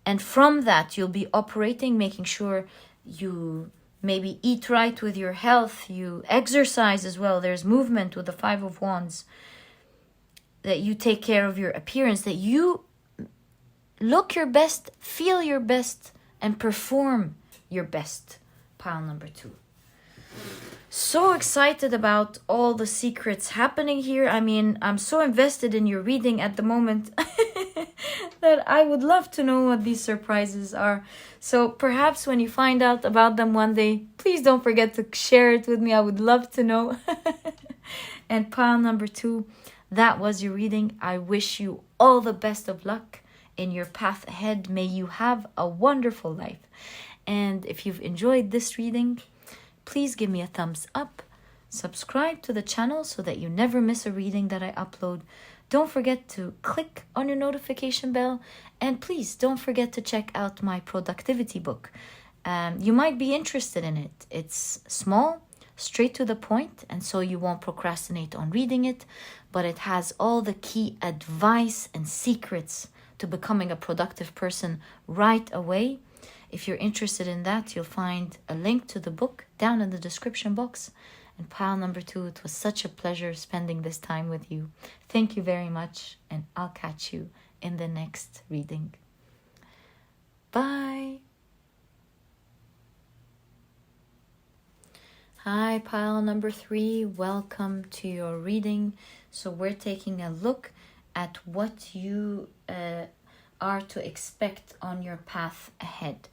And from that, you'll be operating, making sure you maybe eat right with your health, you exercise as well. There's movement with the Five of Wands. That you take care of your appearance, that you look your best, feel your best, and perform your best. Pile number 2. So excited about all the secrets happening here. I mean, I'm so invested in your reading at the moment that I would love to know what these surprises are. So perhaps when you find out about them one day, please don't forget to share it with me. I would love to know. And pile number 2, that was your reading. I wish you all the best of luck in your path ahead. May you have a wonderful life. And if you've enjoyed this reading, please give me a thumbs up. Subscribe to the channel so that you never miss a reading that I upload. Don't forget to click on your notification bell. And please don't forget to check out my productivity book. You might be interested in it. It's small, straight to the point, and so you won't procrastinate on reading it. But it has all the key advice and secrets to becoming a productive person right away. If you're interested in that, you'll find a link to the book down in the description box. And pile number 2, it was such a pleasure spending this time with you. Thank you very much, and I'll catch you in the next reading. Bye. Hi, pile number 3. Welcome to your reading. So we're taking a look at what you are to expect on your path ahead.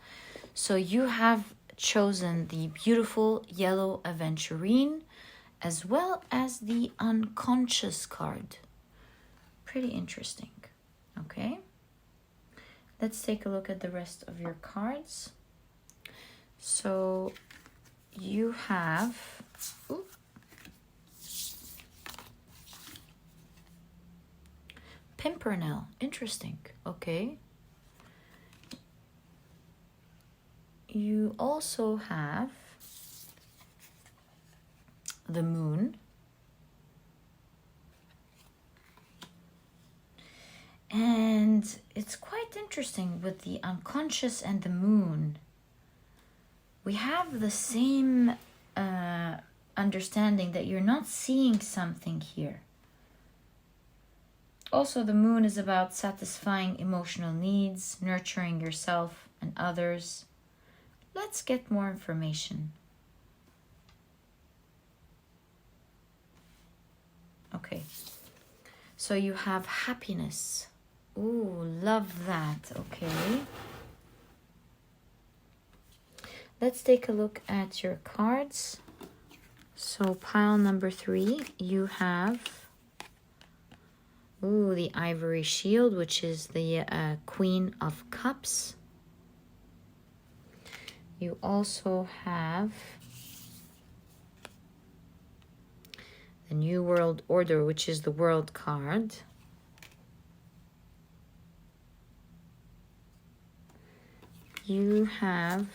So you have chosen the beautiful yellow Aventurine as well as the unconscious card. Pretty interesting. Okay. Let's take a look at the rest of your cards. So you have Pimpernel. Interesting. Okay. You also have the Moon. And And it's quite interesting with the unconscious and the moon. We have the same understanding that you're not seeing something here. Also, the moon is about satisfying emotional needs, nurturing yourself and others. Let's get more information. Okay, so you have happiness. Ooh, love that. Okay. Let's take a look at your cards. So pile number 3, you have the Ivory Shield, which is the Queen of Cups. You also have the New World Order, which is the World card. You have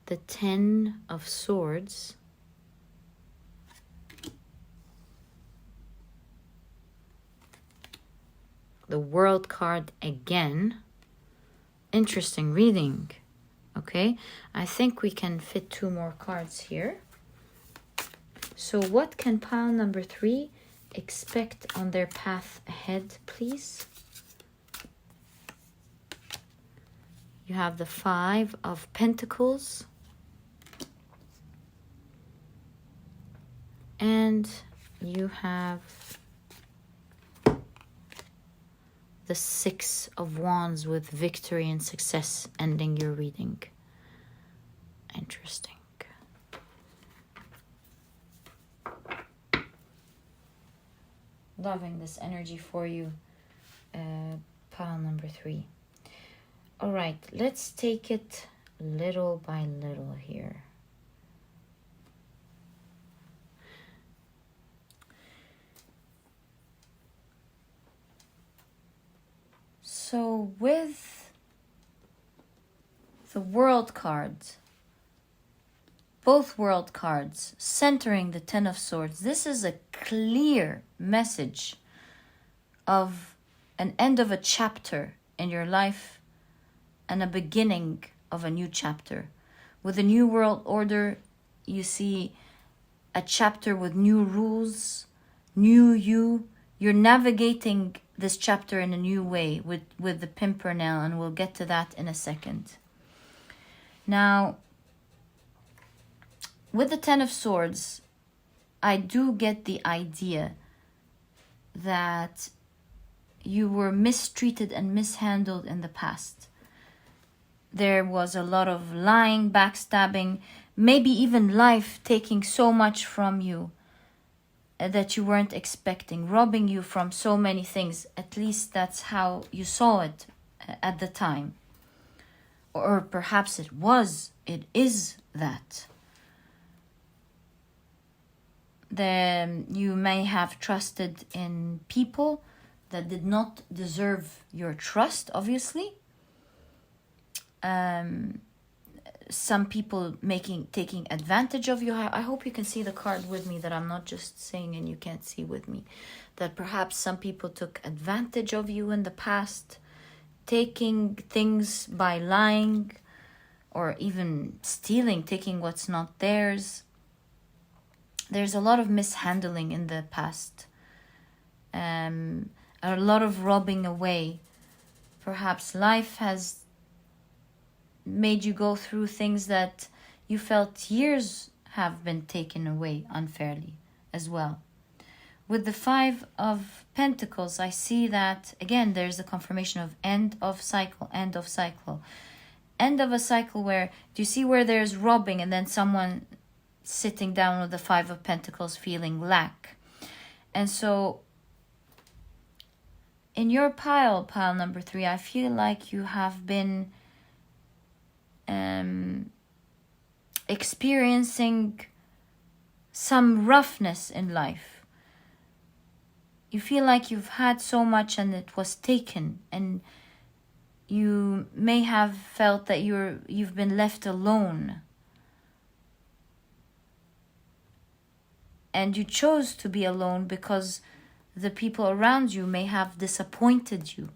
the 10 of Swords. The World card again. Interesting reading. Okay, I think we can fit 2 more cards here. So what can pile number 3 expect on their path ahead, please? You have the 5 of Pentacles. And you have the 6 of Wands with victory and success ending your reading. Interesting. Loving this energy for you, pile number 3. All right, let's take it little by little here. So with the World cards, both World cards centering the 10 of Swords, this is a clear message of an end of a chapter in your life and a beginning of a new chapter. With the New World Order, you see a chapter with new rules, new you. You're navigating this chapter in a new way with the Pimpernel, and we'll get to that in a second. Now, with the 10 of Swords, I do get the idea that you were mistreated and mishandled in the past. There was a lot of lying, backstabbing, maybe even life taking so much from you that you weren't expecting, robbing you from so many things. At least that's how you saw it at the time. Or perhaps it is that. Then you may have trusted in people that did not deserve your trust, obviously. Some people taking advantage of you. I hope you can see the card with me, that I'm not just saying and you can't see with me. That perhaps some people took advantage of you in the past, taking things by lying or even stealing, taking what's not theirs. There's a lot of mishandling in the past. A lot of robbing away. Perhaps life has made you go through things that you felt years have been taken away unfairly as well. With the 5 of Pentacles, I see that, again, there's a confirmation of end of cycle, end of cycle. End of a cycle where, do you see where there's robbing and then someone sitting down with the 5 of Pentacles feeling lack? And so in your pile number 3, I feel like you have been experiencing some roughness in life. You feel like you've had so much and it was taken, and you may have felt that you've been left alone. And you chose to be alone because the people around you may have disappointed you.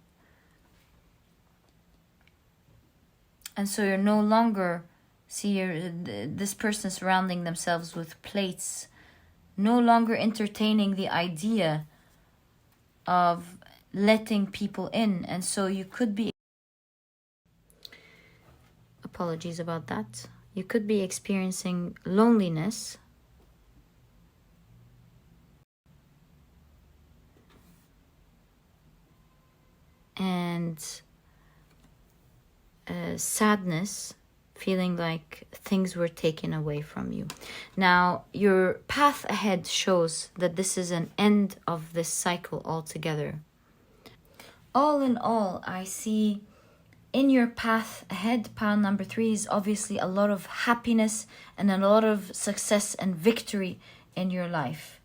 And so you're no longer, this person surrounding themselves with plates, no longer entertaining the idea of letting people in. And so you could be, apologies about that, you could be experiencing loneliness. And sadness, feeling like things were taken away from you. Now, your path ahead shows that this is an end of this cycle altogether. All in all, I see in your path ahead, pile number 3 is obviously a lot of happiness and a lot of success and victory in your life.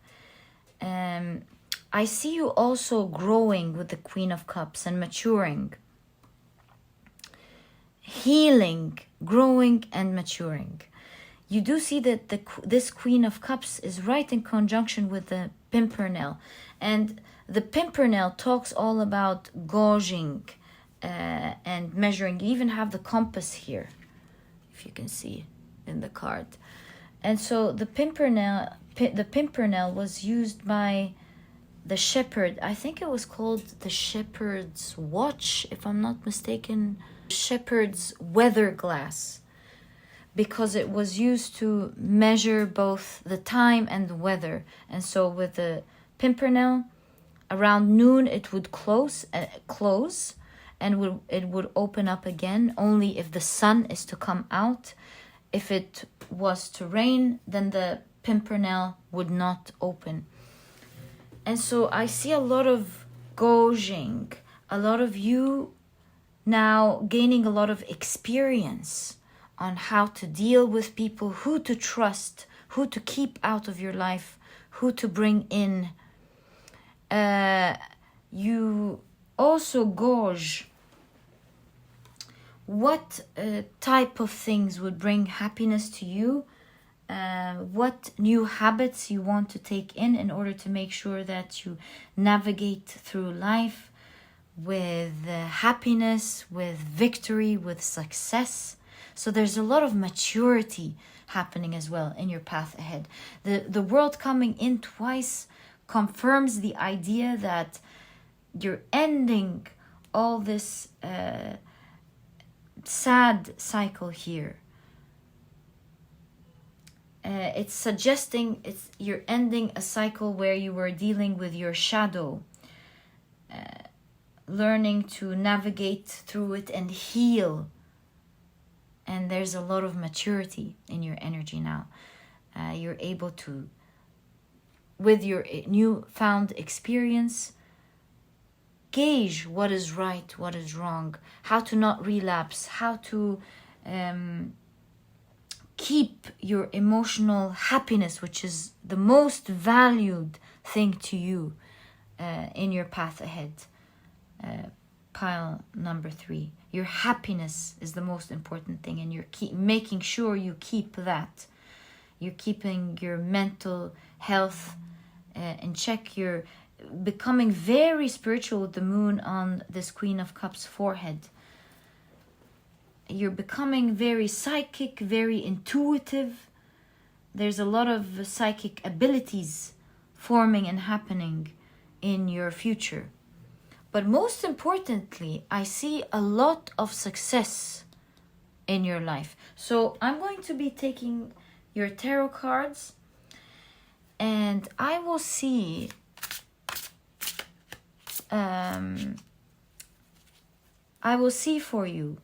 I see you also growing with the Queen of Cups and maturing, healing, growing and maturing. You do see that this Queen of Cups is right in conjunction with the Pimpernel. And the Pimpernel talks all about gauging and measuring. You even have the compass here, if you can see in the card. And so the Pimpernel was used by the shepherd. I think it was called the shepherd's watch, if I'm not mistaken. Shepherd's weather glass, because it was used to measure both the time and the weather. And so with the Pimpernel, around noon it would close and it would open up again only if the sun is to come out. If it was to rain, then the Pimpernel would not open. And so I see a lot of gauging, a lot of you now gaining a lot of experience on how to deal with people, who to trust, who to keep out of your life, who to bring in. You also gauge what type of things would bring happiness to you, what new habits you want to take in order to make sure that you navigate through life with happiness, with victory, with success. So there's a lot of maturity happening as well in your path ahead. The world coming in twice confirms the idea that you're ending all this sad cycle here. It's suggesting you're ending a cycle where you were dealing with your shadow, learning to navigate through it and heal. And there's a lot of maturity in your energy now. You're able to, with your newfound experience, gauge what is right, what is wrong, how to not relapse, how to keep your emotional happiness, which is the most valued thing to you in your path ahead. Pile number 3. Your happiness is the most important thing, and you're making sure you keep that. You're keeping your mental health in check. You're becoming very spiritual with the moon on this Queen of Cups forehead. You're becoming very psychic, very intuitive. There's a lot of psychic abilities forming and happening in your future. But most importantly, I see a lot of success in your life. So I'm going to be taking your tarot cards, and I will see for you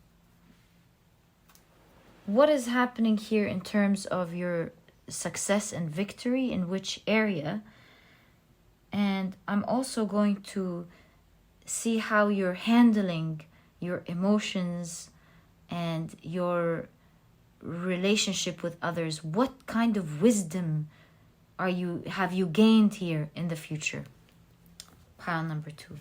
what is happening here in terms of your success and victory, in which area. And I'm also going to see how you're handling your emotions and your relationship with others. What kind of wisdom have you gained here in the future? Pile number 2.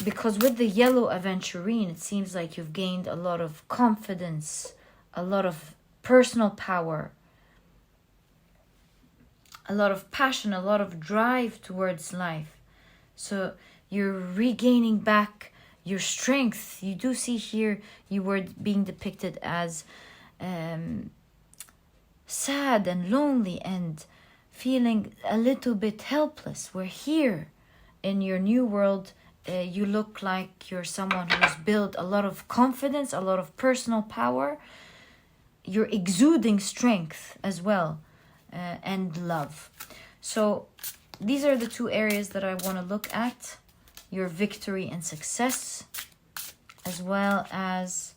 Because with the yellow Aventurine, it seems like you've gained a lot of confidence, a lot of personal power, a lot of passion, a lot of drive towards life. So you're regaining back your strength. You do see here you were being depicted as sad and lonely and feeling a little bit helpless. We're here in your new world. You look like you're someone who's built a lot of confidence, a lot of personal power. You're exuding strength as well, and love. So these are the two areas that I want to look at: your victory and success, as well as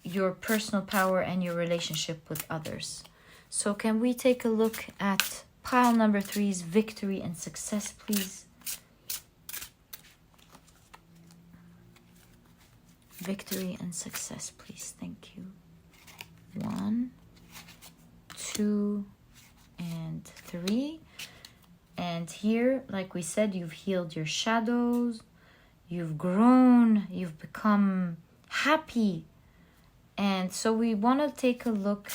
your personal power and your relationship with others. So can we take a look at pile number 3's victory and success, please? Victory and success, please. Thank you. 1, 2, and 3. And here, like we said, you've healed your shadows, you've grown, you've become happy. And so we want to take a look.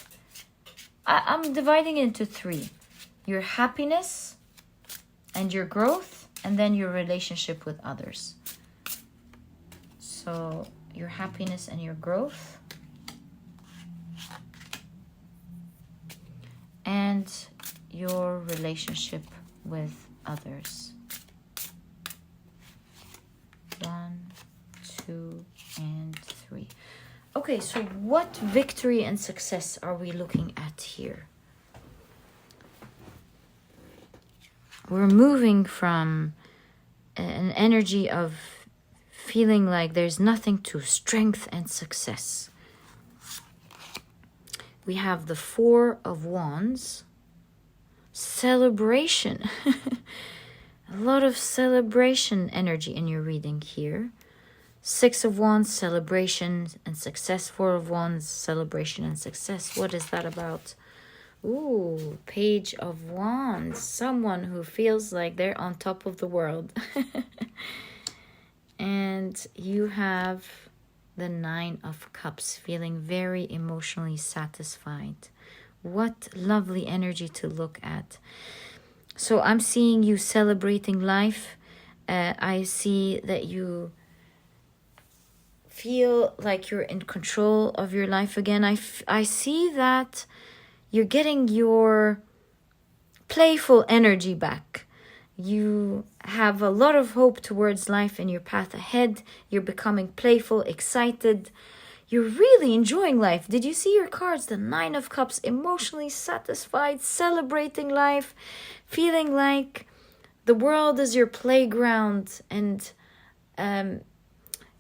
I'm dividing it into 3. Your happiness and your growth, and then your relationship with others. So your happiness and your growth, and your relationship with others. 1, 2, and 3. Okay, so what victory and success are we looking at here? We're moving from an energy of feeling like there's nothing to strength and success. We have the 4 of Wands. Celebration. A lot of celebration energy in your reading here. 6 of Wands, celebration and success. 4 of Wands, celebration and success. What is that about? Ooh, Page of Wands. Someone who feels like they're on top of the world. And you have the 9 of Cups, feeling very emotionally satisfied. What lovely energy to look at. So I'm seeing you celebrating life. I see that you feel like you're in control of your life again. I see that you're getting your playful energy back. You have a lot of hope towards life and your path ahead. You're becoming playful, excited. You're really enjoying life. Did you see your cards? The 9 of Cups, emotionally satisfied, celebrating life, feeling like the world is your playground, and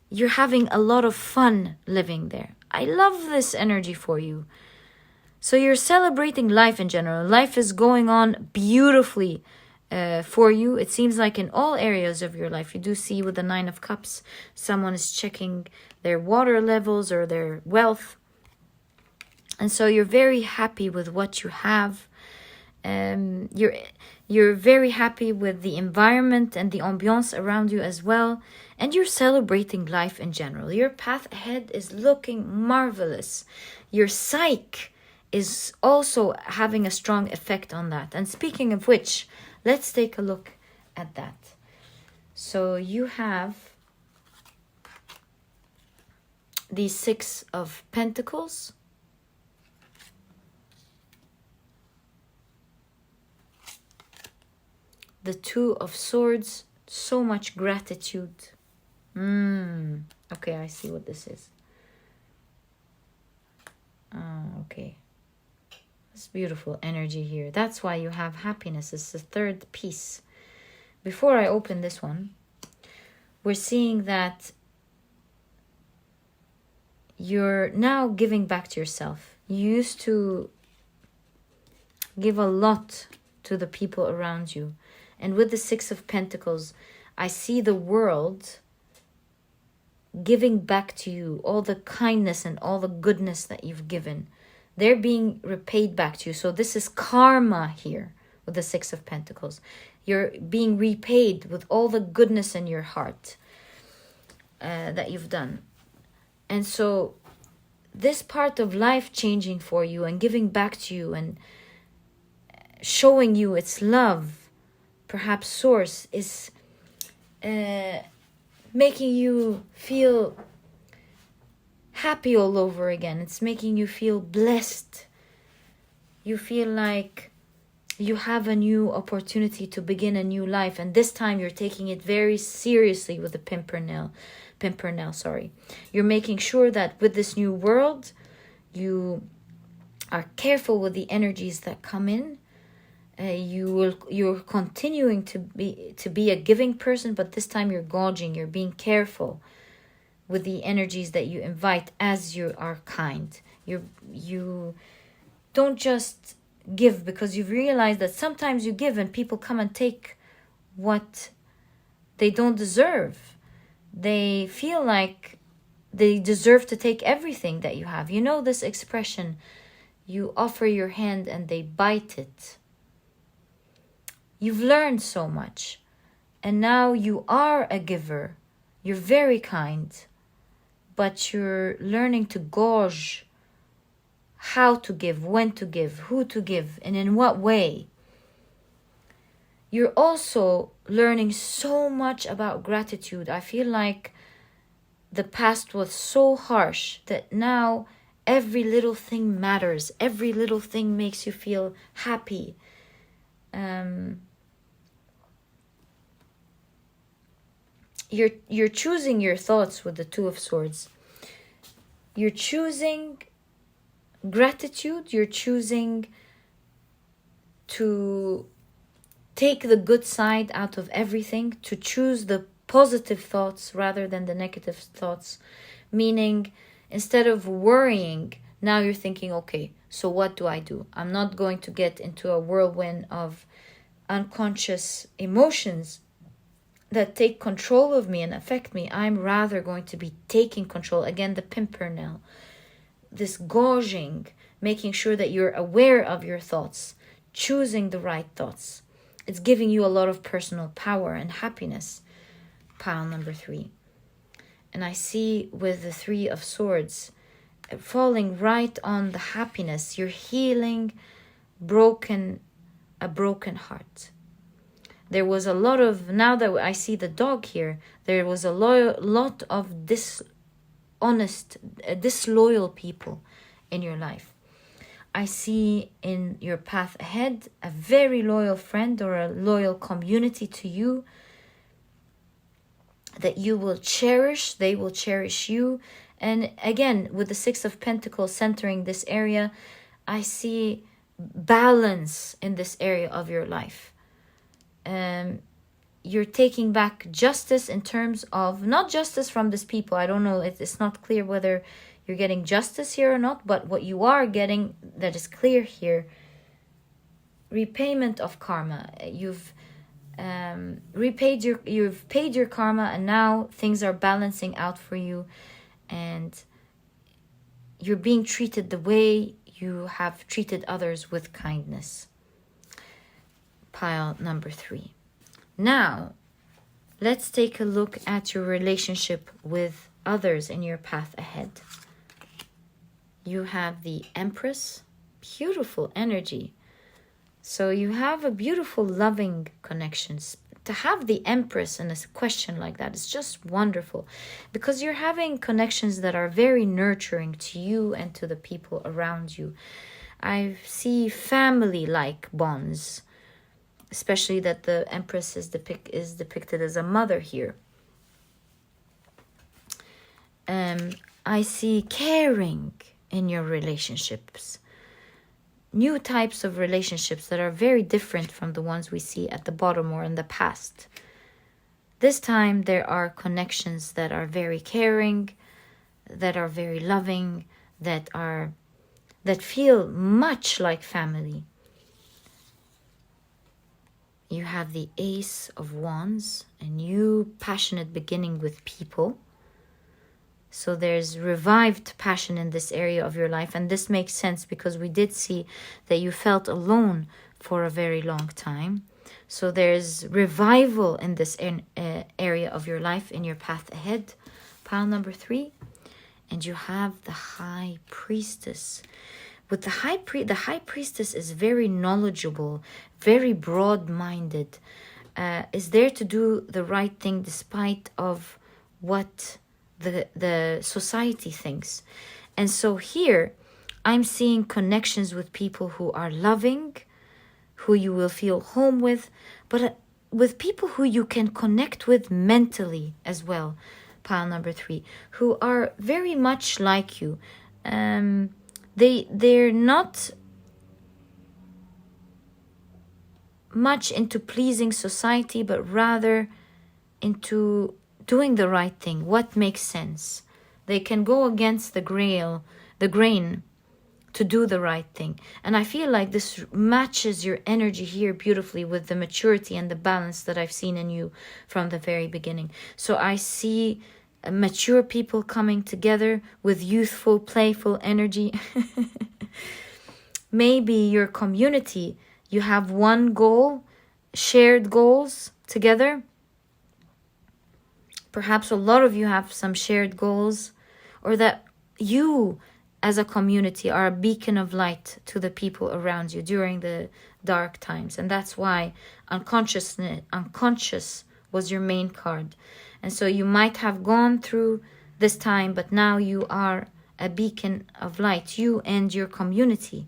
you're having a lot of fun living there. I love this energy for you. So you're celebrating life in general. Life is going on beautifully for you. It seems like in all areas of your life. You do see with the 9 of Cups, someone is checking their water levels or their wealth. And so you're very happy with what you have. You're very happy with the environment and the ambiance around you as well. And you're celebrating life in general. Your path ahead is looking marvelous. Your psyche is also having a strong effect on that. And speaking of which, let's take a look at that. So you have the 6 of Pentacles. The 2 of Swords. So much gratitude. Okay, I see what this is. Okay. It's beautiful energy here. That's why you have happiness. It's the 3rd piece. Before I open this one, we're seeing that you're now giving back to yourself. You used to give a lot to the people around you. And with the 6 of Pentacles, I see the world giving back to you all the kindness and all the goodness that you've given. They're being repaid back to you. So this is karma here with the 6 of Pentacles. You're being repaid with all the goodness in your heart that you've done. And so this part of life changing for you and giving back to you and showing you its love, perhaps source, is making you feel happy all over again. It's making you feel blessed. You feel like you have a new opportunity to begin a new life, and this time you're taking it very seriously with the Pimpernel. You're making sure that with this new world, you are careful with the energies that come in. You're continuing to be a giving person, but this time you're gauging. You're being careful with the energies that you invite as you are kind. You don't just give because you've realized that sometimes you give and people come and take what they don't deserve. They feel like they deserve to take everything that you have. You know this expression, you offer your hand and they bite it. You've learned so much, and now you are a giver. You're very kind, but you're learning to gauge how to give, when to give, who to give, and in what way. You're also learning so much about gratitude. I feel like the past was so harsh that now every little thing matters. Every little thing makes you feel happy. You're choosing your thoughts with the Two of Swords. You're choosing gratitude. You're choosing to take the good side out of everything, to choose the positive thoughts rather than the negative thoughts. Meaning, instead of worrying, now you're thinking, okay, so what do I do? I'm not going to get into a whirlwind of unconscious emotions that take control of me and affect me. I'm rather going to be taking control. Again, the Pimpernel. This gauging, making sure that you're aware of your thoughts, choosing the right thoughts. It's giving you a lot of personal power and happiness. Pile number 3. And I see with the Three of Swords falling right on the happiness. You're healing a broken heart. There was a lot of, now that I see the dog here, there was a lot of disloyal people in your life. I see in your path ahead a very loyal friend or a loyal community to you that you will cherish. They will cherish you. And again, with the Six of Pentacles centering this area, I see balance in this area of your life. You're taking back justice in terms of, not justice from these people. I don't know, it's not clear whether you're getting justice here or not, but what you are getting that is clear here, repayment of karma. You've paid your karma, and now things are balancing out for you, and you're being treated the way you have treated others with kindness. Pile number 3. Now, let's take a look at your relationship with others in your path ahead. You have the Empress, beautiful energy. So you have a beautiful, loving connections. To have the Empress in a question like that is just wonderful, because you're having connections that are very nurturing to you and to the people around you. I see family-like bonds, especially that the Empress is depicted as a mother here. I see caring in your relationships. New types of relationships that are very different from the ones we see at the bottom or in the past. This time there are connections that are very caring, that are very loving, that feel much like family. You have the Ace of Wands, a new passionate beginning with people. So there's revived passion in this area of your life. And this makes sense because we did see that you felt alone for a very long time. So there's revival in this area of your life in your path ahead. Pile number 3. And you have the High Priestess. With the High Priestess is very knowledgeable, very broad-minded. is there to do the right thing despite of what the society thinks. And so here I'm seeing connections with people who are loving, who you will feel home with, but with people who you can connect with mentally as well, pile number 3, who are very much like you. They're not much into pleasing society, but rather into doing the right thing, what makes sense. They can go against the grain to do the right thing. And I feel like this matches your energy here beautifully with the maturity and the balance that I've seen in you from the very beginning. So I see mature people coming together with youthful, playful energy. Maybe your community, you have one goal, shared goals together. Perhaps a lot of you have some shared goals, or that you as a community are a beacon of light to the people around you during the dark times. And that's why unconscious was your main card. And so you might have gone through this time, but now you are a beacon of light, you and your community.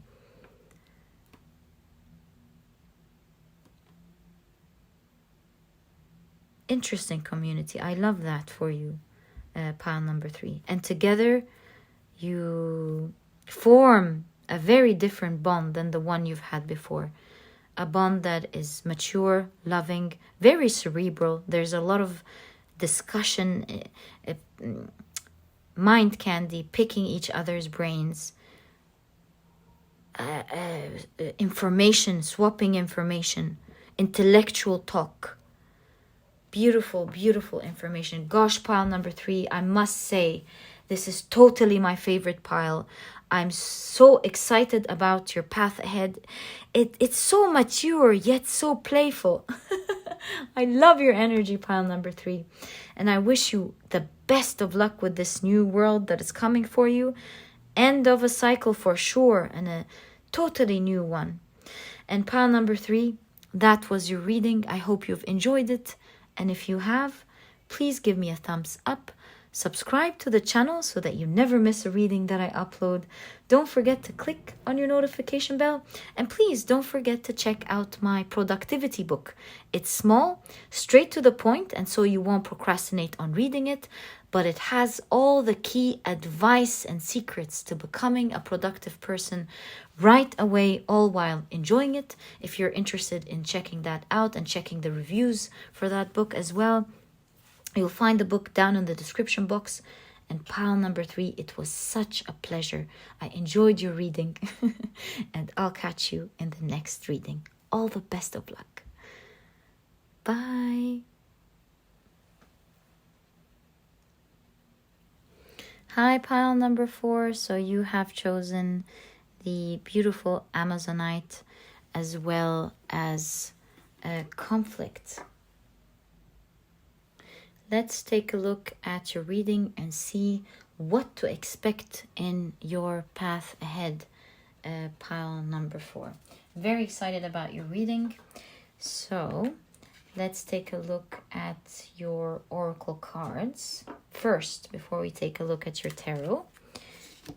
Interesting community. I love that for you, pile number 3. And together you form a very different bond than the one you've had before. A bond that is mature, loving, very cerebral. There's a lot of discussion, mind candy, picking each other's brains, information, swapping information, intellectual talk. Beautiful, beautiful information. Gosh, pile number 3, I must say, this is totally my favorite pile. I'm so excited about your path ahead. It's so mature, yet so playful. I love your energy, pile number 3. And I wish you the best of luck with this new world that is coming for you. End of a cycle for sure, and a totally new one. And pile number 3, that was your reading. I hope you've enjoyed it. And if you have, please give me a thumbs up. Subscribe to the channel so that you never miss a reading that I upload. Don't forget to click on your notification bell. And please don't forget to check out my productivity book. It's small, straight to the point, and so you won't procrastinate on reading it. But it has all the key advice and secrets to becoming a productive person right away, all while enjoying it. If you're interested in checking that out and checking the reviews for that book as well, you'll find the book down in the description box. And pile number 3, it was such a pleasure. I enjoyed your reading. And I'll catch you in the next reading. All the best of luck. Bye. Hi, pile number 4. So you have chosen the beautiful Amazonite as well as conflict. Let's take a look at your reading and see what to expect in your path ahead, pile number 4. Very excited about your reading. So let's take a look at your oracle cards. First, before we take a look at your tarot,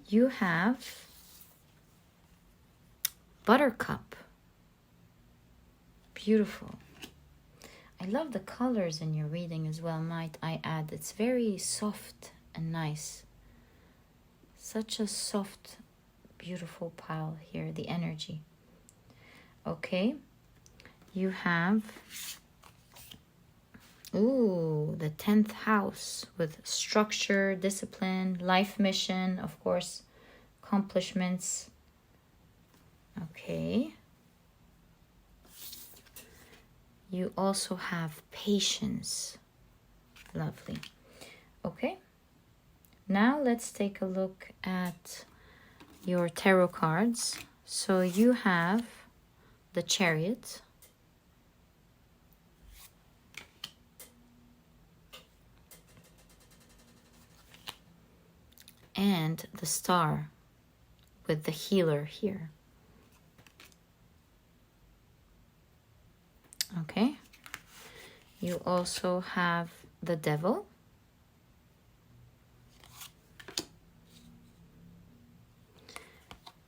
you have Buttercup. Beautiful. I love the colors in your reading as well, might I add. It's very soft and nice. Such a soft, beautiful pile here, the energy. Okay. You have, the 10th house with structure, discipline, life mission, of course, accomplishments. Okay. You also have patience. Lovely. Okay. Now let's take a look at your tarot cards. So you have the Chariot, and the Star with the Healer here. Okay. You also have the Devil.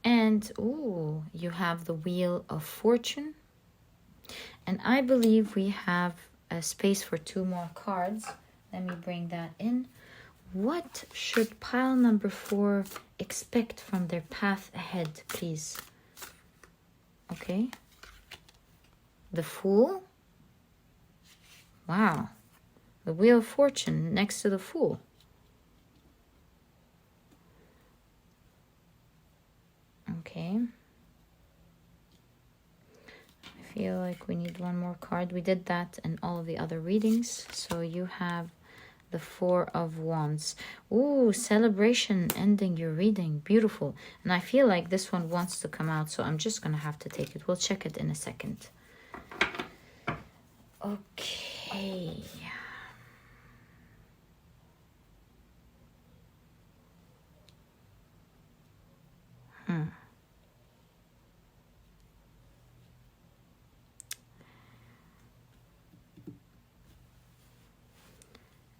And, ooh, you have the Wheel of Fortune. And I believe we have a space for 2 more cards. Let me bring that in. What should pile number 4 expect from their path ahead, please? Okay. The Fool. Wow. The Wheel of Fortune next to the Fool. Okay. I feel like we need 1 more card. We did that in all of the other readings. So you have the 4 of Wands. Ooh, celebration ending your reading. Beautiful. And I feel like this one wants to come out, so I'm just going to have to take it. We'll check it in a second. Okay.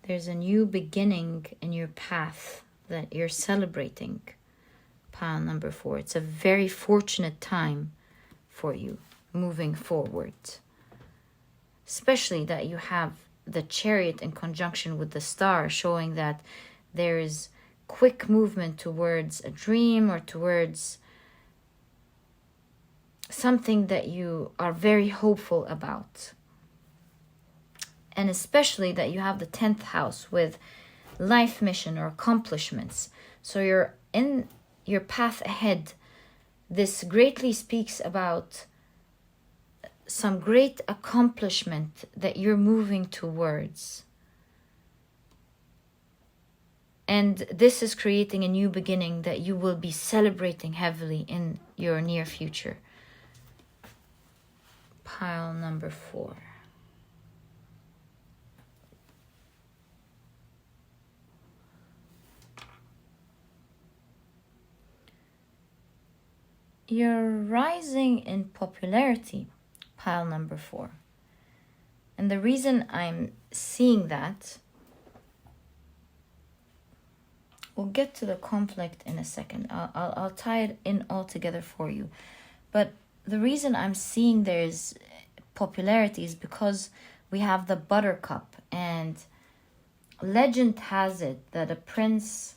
There's a new beginning in your path that you're celebrating, pile number 4. It's a very fortunate time for you moving forward. Especially that you have the Chariot in conjunction with the Star, showing that there is quick movement towards a dream or towards something that you are very hopeful about. And especially that you have the 10th house with life mission or accomplishments. So you're in your path ahead. This greatly speaks about some great accomplishment that you're moving towards. And this is creating a new beginning that you will be celebrating heavily in your near future. Pile number 4. You're rising in popularity, pile number 4. And the reason I'm seeing that, we'll get to the conflict in a second. I'll tie it in all together for you. But the reason I'm seeing there's popularity is because we have the Buttercup. And legend has it that a prince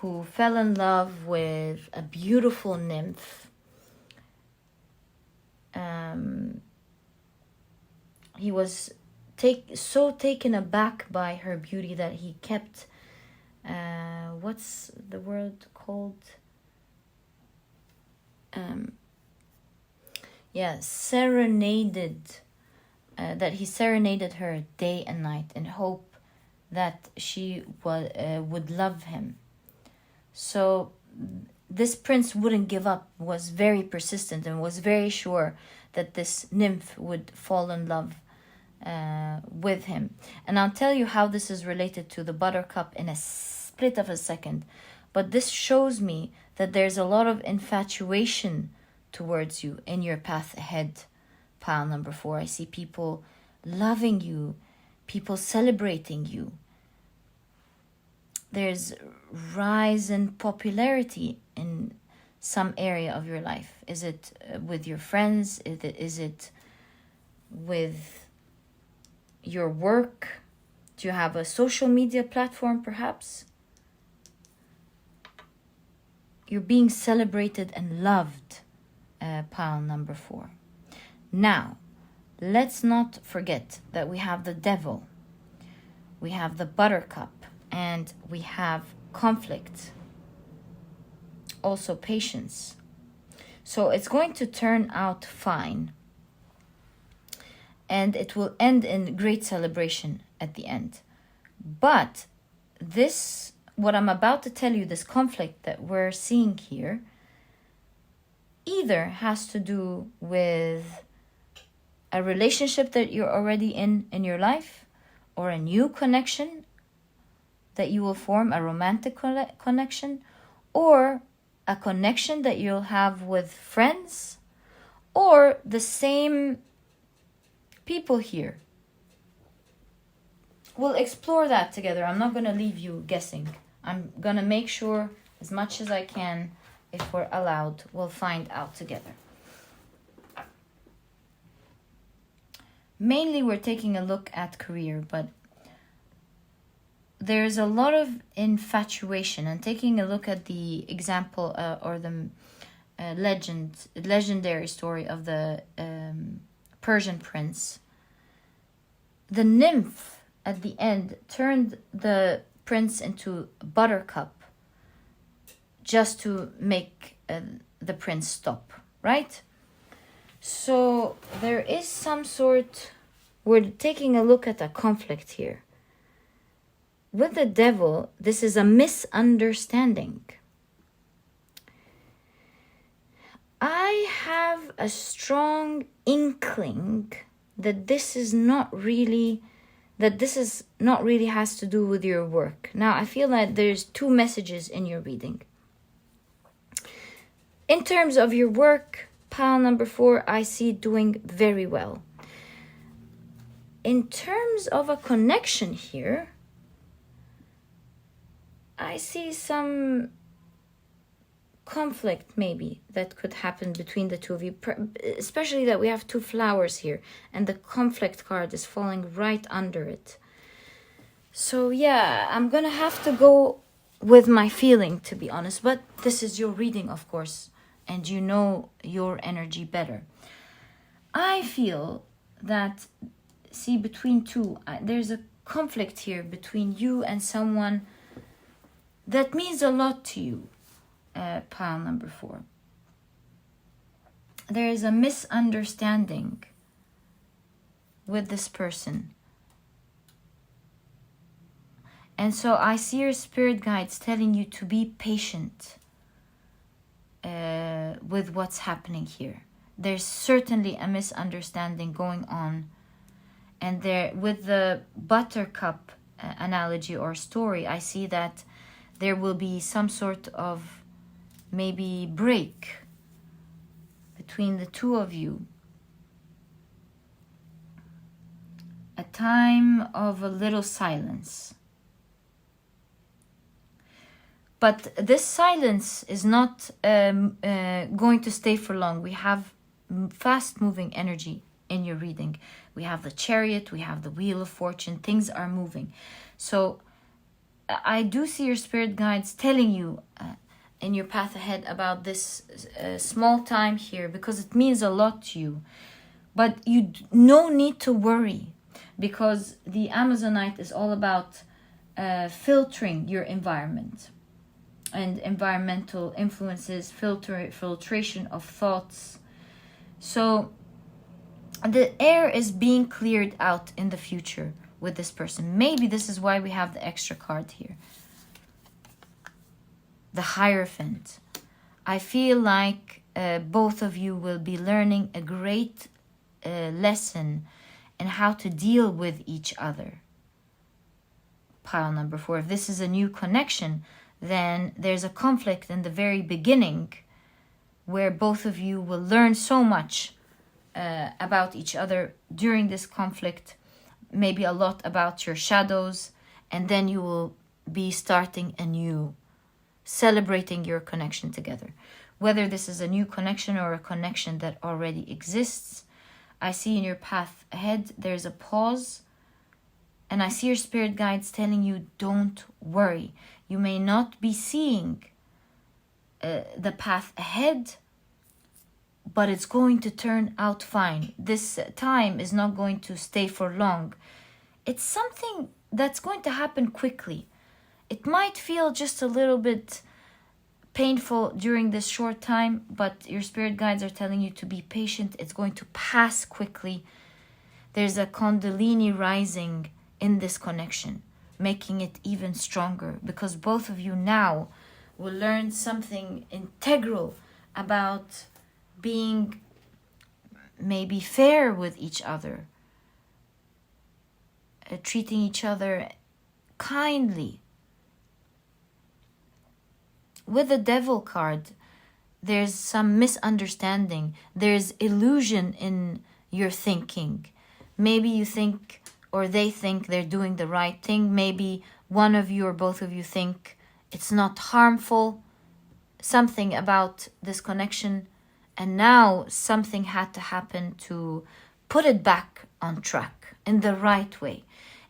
who fell in love with a beautiful nymph, he was so taken aback by her beauty that he kept, what's the word called? Serenaded, that he serenaded her day and night in hope that she would love him. So this prince wouldn't give up, was very persistent, and was very sure that this nymph would fall in love with him. And I'll tell you how this is related to the Buttercup in a split of a second. But this shows me that there's a lot of infatuation towards you in your path ahead, pile number 4. I see people loving you, people celebrating you. There's rise in popularity in some area of your life. Is it with your friends? Is it with your work? Do you have a social media platform perhaps? You're being celebrated and loved, pile number 4. Now, let's not forget that we have the Devil, we have the Buttercup, and we have conflict. Also patience. So it's going to turn out fine. And it will end in great celebration at the end. But this, what I'm about to tell you, this conflict that we're seeing here, either has to do with a relationship that you're already in your life, or a new connection that you will form, a romantic connection, or a connection that you'll have with friends, or the same people here. we'll explore that together. I'm not going to leave you guessing. I'm going to make sure as much as I can, if we're allowed, we'll find out together. Mainly we're taking a look at career, but there's a lot of infatuation, and taking a look at the example or the legendary story of the Persian prince. The nymph at the end turned the prince into buttercup just to make the prince stop, right? So there is some sort, we're taking a look at a conflict here. With the devil, this is a misunderstanding. I have a strong inkling that this is not really has to do with your work. Now, I feel that there's two messages in your reading. In terms of your work, pile number 4, I see doing very well. In terms of a connection here, I see some conflict maybe that could happen between the two of you, especially that we have 2 flowers here and the conflict card is falling right under it. So yeah, I'm gonna have to go with my feeling, to be honest, but this is your reading, of course, and you know your energy better. I feel that, see, between two, there's a conflict here between you and someone that means a lot to you, pile number 4. There is a misunderstanding with this person. And so I see your spirit guides telling you to be patient with what's happening here. There's certainly a misunderstanding going on. And there, with the buttercup analogy or story, I see that there will be some sort of maybe break between the two of you. A time of a little silence. But this silence is not going to stay for long. We have fast-moving energy in your reading. We have the Chariot, we have the Wheel of Fortune. Things are moving. So I do see your spirit guides telling you in your path ahead about this small time here, because it means a lot to you. But you no need to worry, because the Amazonite is all about filtering your environment and environmental influences, filtration of thoughts. So the air is being cleared out in the future with this person. Maybe this is why we have the extra card here. The Hierophant. I feel like both of you will be learning a great lesson in how to deal with each other. Pile number 4. If this is a new connection, then there's a conflict in the very beginning where both of you will learn so much about each other during this conflict. Maybe a lot about your shadows, and then you will be starting anew, celebrating your connection together. Whether this is a new connection or a connection that already exists, I see in your path ahead there's a pause, and I see your spirit guides telling you, don't worry. You may not be seeing the path ahead, but it's going to turn out fine. This time is not going to stay for long. It's something that's going to happen quickly. It might feel just a little bit painful during this short time, but your spirit guides are telling you to be patient. It's going to pass quickly. There's a Kundalini rising in this connection, making it even stronger, because both of you now will learn something integral about being maybe fair with each other, treating each other kindly. With the Devil card, there's some misunderstanding. There's illusion in your thinking. Maybe you think, or they think they're doing the right thing. Maybe one of you or both of you think it's not harmful, something about this connection, and now something had to happen to put it back on track in the right way.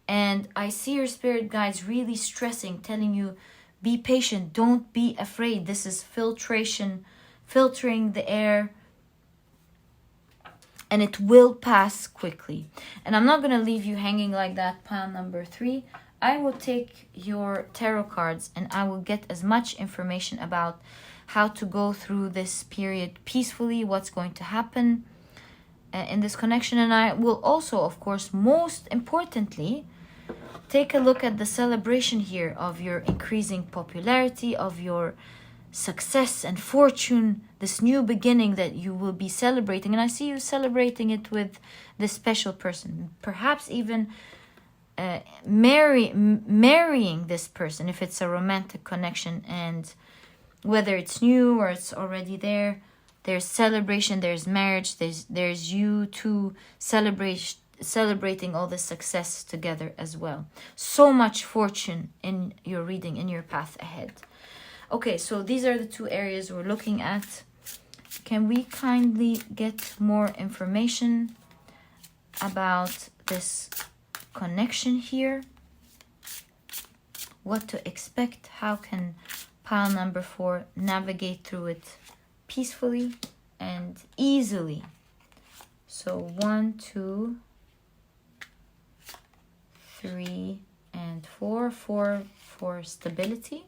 And I see your spirit guides really stressing, telling you, be patient, don't be afraid. This is filtering the air, and it will pass quickly. And I'm not going to leave you hanging like that, pile number 3. I will take your tarot cards and I will get as much information about how to go through this period peacefully, what's going to happen in this connection. And I will also, of course, most importantly, take a look at the celebration here of your increasing popularity, of your success and fortune, this new beginning that you will be celebrating. And I see you celebrating it with this special person, perhaps even marrying this person if it's a romantic connection. And whether it's new or it's already there, there's celebration, there's marriage, there's you two celebrating all the success together as well. So much fortune in your reading, in your path ahead. Okay, so these are the 2 areas we're looking at. Can we kindly get more information about this connection here? What to expect? How can pile number 4 navigate through it peacefully and easily? So 1, 2, 3, and 4. 4 for stability.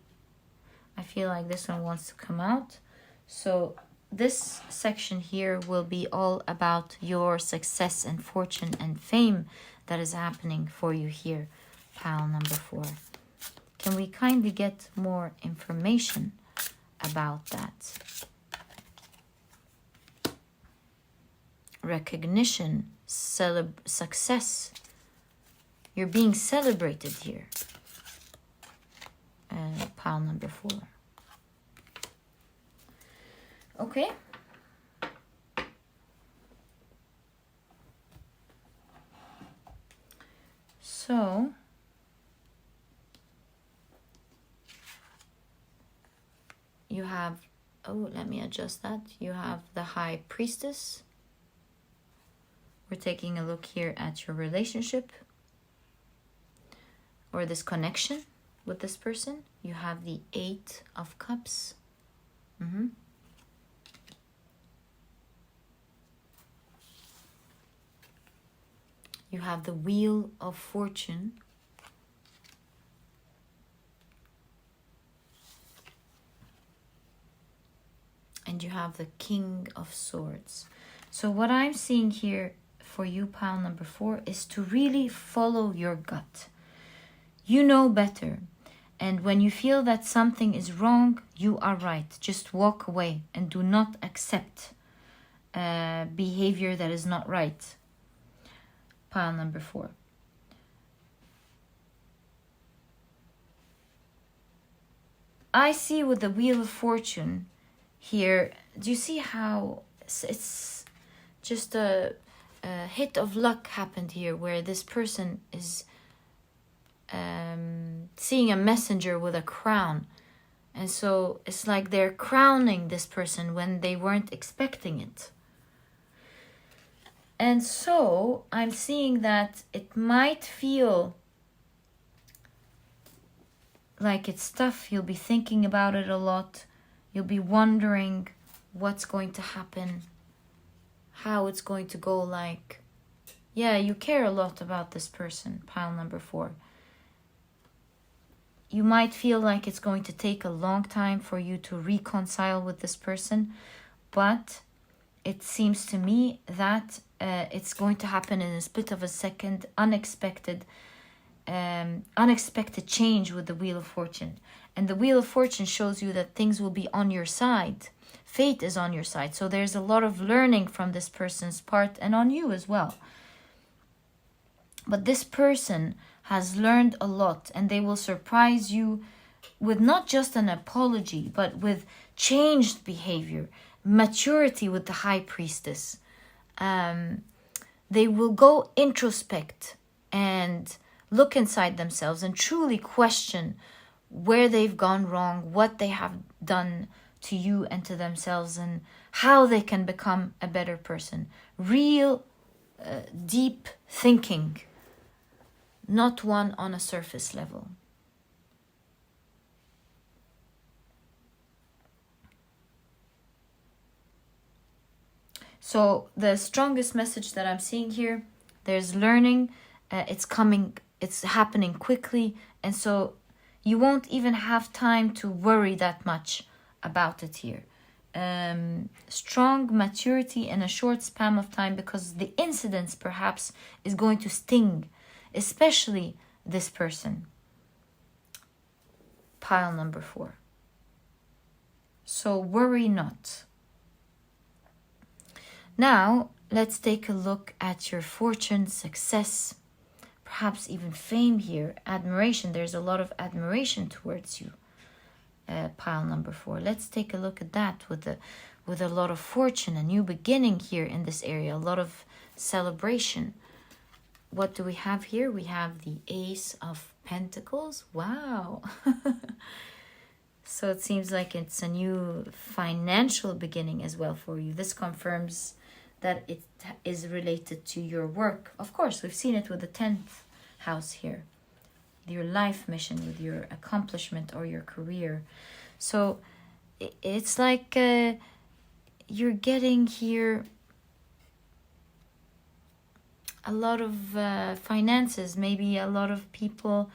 I feel like this one wants to come out. So this section here will be all about your success and fortune and fame that is happening for you here, pile number 4. Can we kindly get more information about that? Recognition, success. You're being celebrated here. Pile number 4. Okay. So you have, let me adjust that. You have the High Priestess. We're taking a look here at your relationship or this connection with this person. You have the 8 of Cups. You have the Wheel of Fortune. And you have the King of Swords. So what I'm seeing here for you, pile number 4, is to really follow your gut. You know better. And when you feel that something is wrong, you are right. Just walk away and do not accept behavior that is not right. Pile number 4. I see with the Wheel of Fortune here, do you see how it's just a hit of luck happened here where this person is seeing a messenger with a crown, and so it's like they're crowning this person when they weren't expecting it. And so I'm seeing that it might feel like it's tough. You'll be thinking about it a lot. You'll be wondering what's going to happen, how it's going to go. Like, yeah, you care a lot about this person, pile number 4. You might feel like it's going to take a long time for you to reconcile with this person, but it seems to me that it's going to happen in a split of a second, unexpected change with the Wheel of Fortune. And the Wheel of Fortune shows you that things will be on your side. Fate is on your side. So there's a lot of learning from this person's part and on you as well. But this person has learned a lot, and they will surprise you with not just an apology, but with changed behavior, maturity with the High Priestess. They will go introspect and look inside themselves and truly question where they've gone wrong, what they have done to you and to themselves, and how they can become a better person. Real deep thinking, not one on a surface level. So the strongest message that I'm seeing here, there's learning, it's coming, it's happening quickly, and so you won't even have time to worry that much about it here. Strong maturity in a short span of time, because the incidents perhaps is going to sting, especially this person. Pile number 4. So worry not. Now, let's take a look at your fortune, success, perhaps even fame here, admiration. There's a lot of admiration towards you, pile number 4. Let's take a look at that with a lot of fortune, a new beginning here in this area, a lot of celebration. What do we have here? We have the Ace of Pentacles. Wow. So it seems like it's a new financial beginning as well for you. This confirms that it is related to your work. Of course, we've seen it with the 10th house here. Your life mission, with your accomplishment or your career. So it's like you're getting here a lot of finances. Maybe a lot of people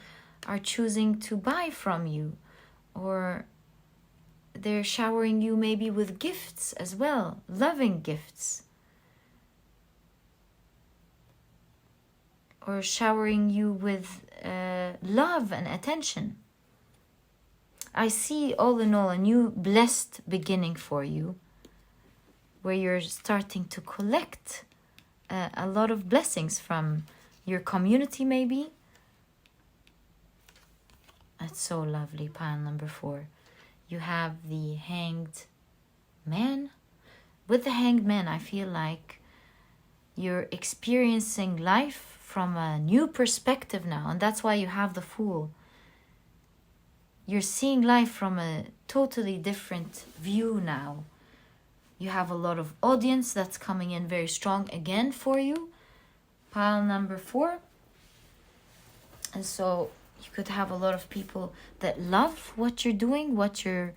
are choosing to buy from you, or they're showering you maybe with gifts as well, loving gifts, or showering you with love and attention. I see, all in all, a new blessed beginning for you, where you're starting to collect a lot of blessings from your community maybe. That's so lovely, pile number 4. You have the Hanged Man. With the Hanged Man, I feel like you're experiencing life from a new perspective now, and that's why you have the Fool. You're seeing life from a totally different view now. You have a lot of audience that's coming in very strong again for you, pile number 4. And so you could have a lot of people that love what you're doing, what you're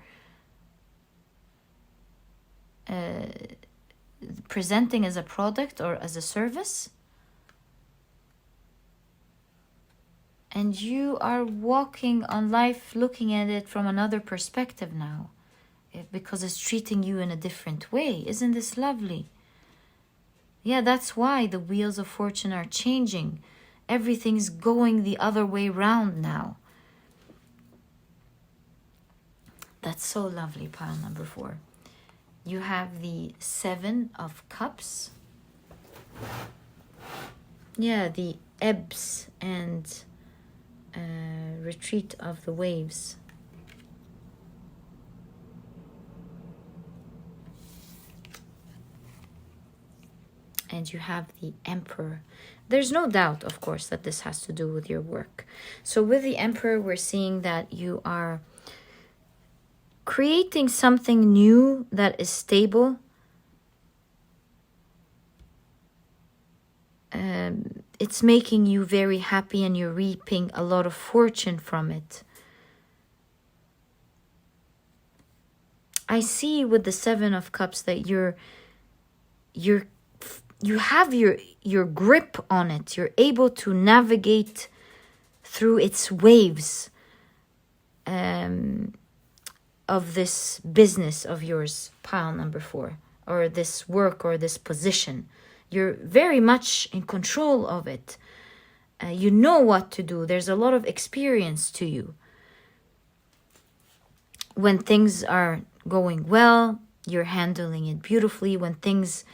presenting as a product or as a service. And you are walking on life, looking at it from another perspective now, because it's treating you in a different way. Isn't this lovely? Yeah, that's why the wheels of fortune are changing. Everything's going the other way round now. That's so lovely, pile number 4. You have the 7 of Cups. Yeah, the ebbs and retreat of the waves. And you have the Emperor. There's no doubt, of course, that this has to do with your work. So with the Emperor, we're seeing that you are creating something new that is stable. It's making you very happy, and you're reaping a lot of fortune from it. I see with the 7 of Cups that you have your grip on it. You're able to navigate through its waves of this business of yours, pile number 4, or this work or this position. You're very much in control of it. You know what to do. There's a lot of experience to you. When things are going well, you're handling it beautifully. When things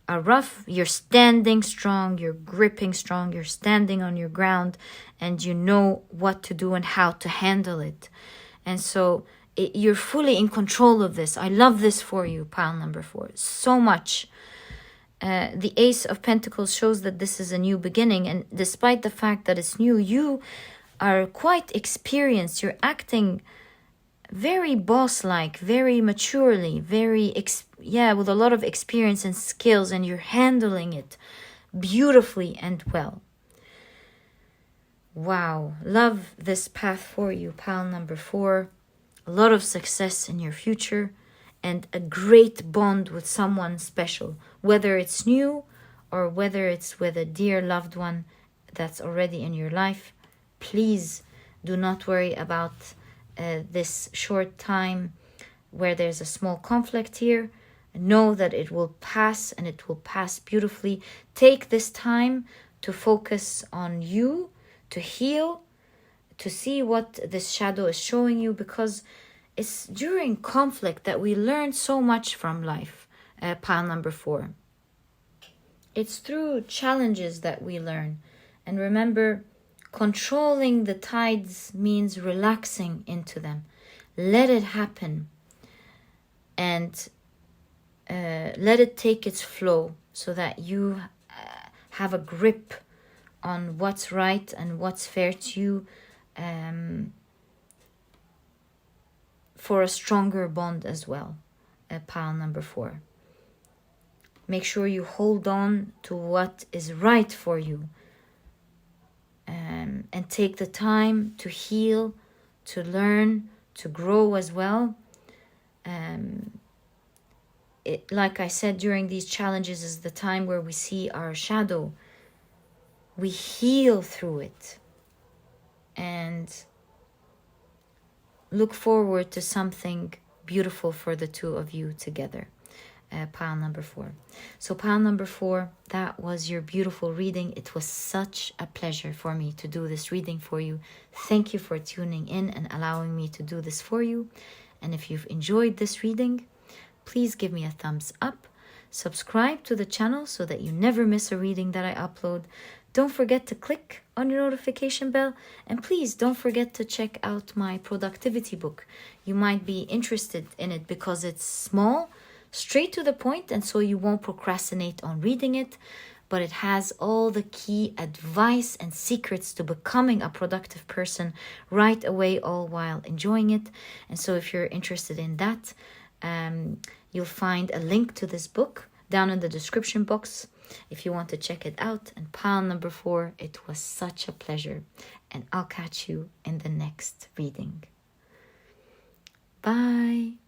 are rough, you're standing strong, you're gripping strong, you're standing on your ground, and you know what to do and how to handle it. And so you're fully in control of this. I love this for you, pile number 4, so much. The Ace of Pentacles shows that this is a new beginning, and despite the fact that it's new, you are quite experienced. You're acting very boss-like, very maturely, with a lot of experience and skills, and you're handling it beautifully and well. Wow, love this path for you, pile number 4. A lot of success in your future and a great bond with someone special, whether it's new or whether it's with a dear loved one that's already in your life. Please do not worry about this short time where there's a small conflict here. Know that it will pass, and it will pass beautifully. Take this time to focus on you, to heal, to see what this shadow is showing you, because it's during conflict that we learn so much from life, pile number 4. It's through challenges that we learn. And remember, controlling the tides means relaxing into them. Let it happen and let it take its flow, so that you have a grip on what's right and what's fair to you, for a stronger bond as well, pile number 4. Make sure you hold on to what is right for you, and take the time to heal, to learn, to grow as well. Like I said, during these challenges is the time where we see our shadow. We heal through it and look forward to something beautiful for the two of you together. Pile number 4. So pile number 4, that was your beautiful reading. It was such a pleasure for me to do this reading for you. Thank you for tuning in and allowing me to do this for you. And if you've enjoyed this reading, please give me a thumbs up. Subscribe to the channel so that you never miss a reading that I upload. Don't forget to click on your notification bell, and please don't forget to check out my productivity book. You might be interested in it because it's small, straight to the point, and so you won't procrastinate on reading it, but it has all the key advice and secrets to becoming a productive person right away, all while enjoying it. And so if you're interested in that, you'll find a link to this book down in the description box if you want to check it out. And pile number 4, it was such a pleasure, and I'll catch you in the next reading. Bye.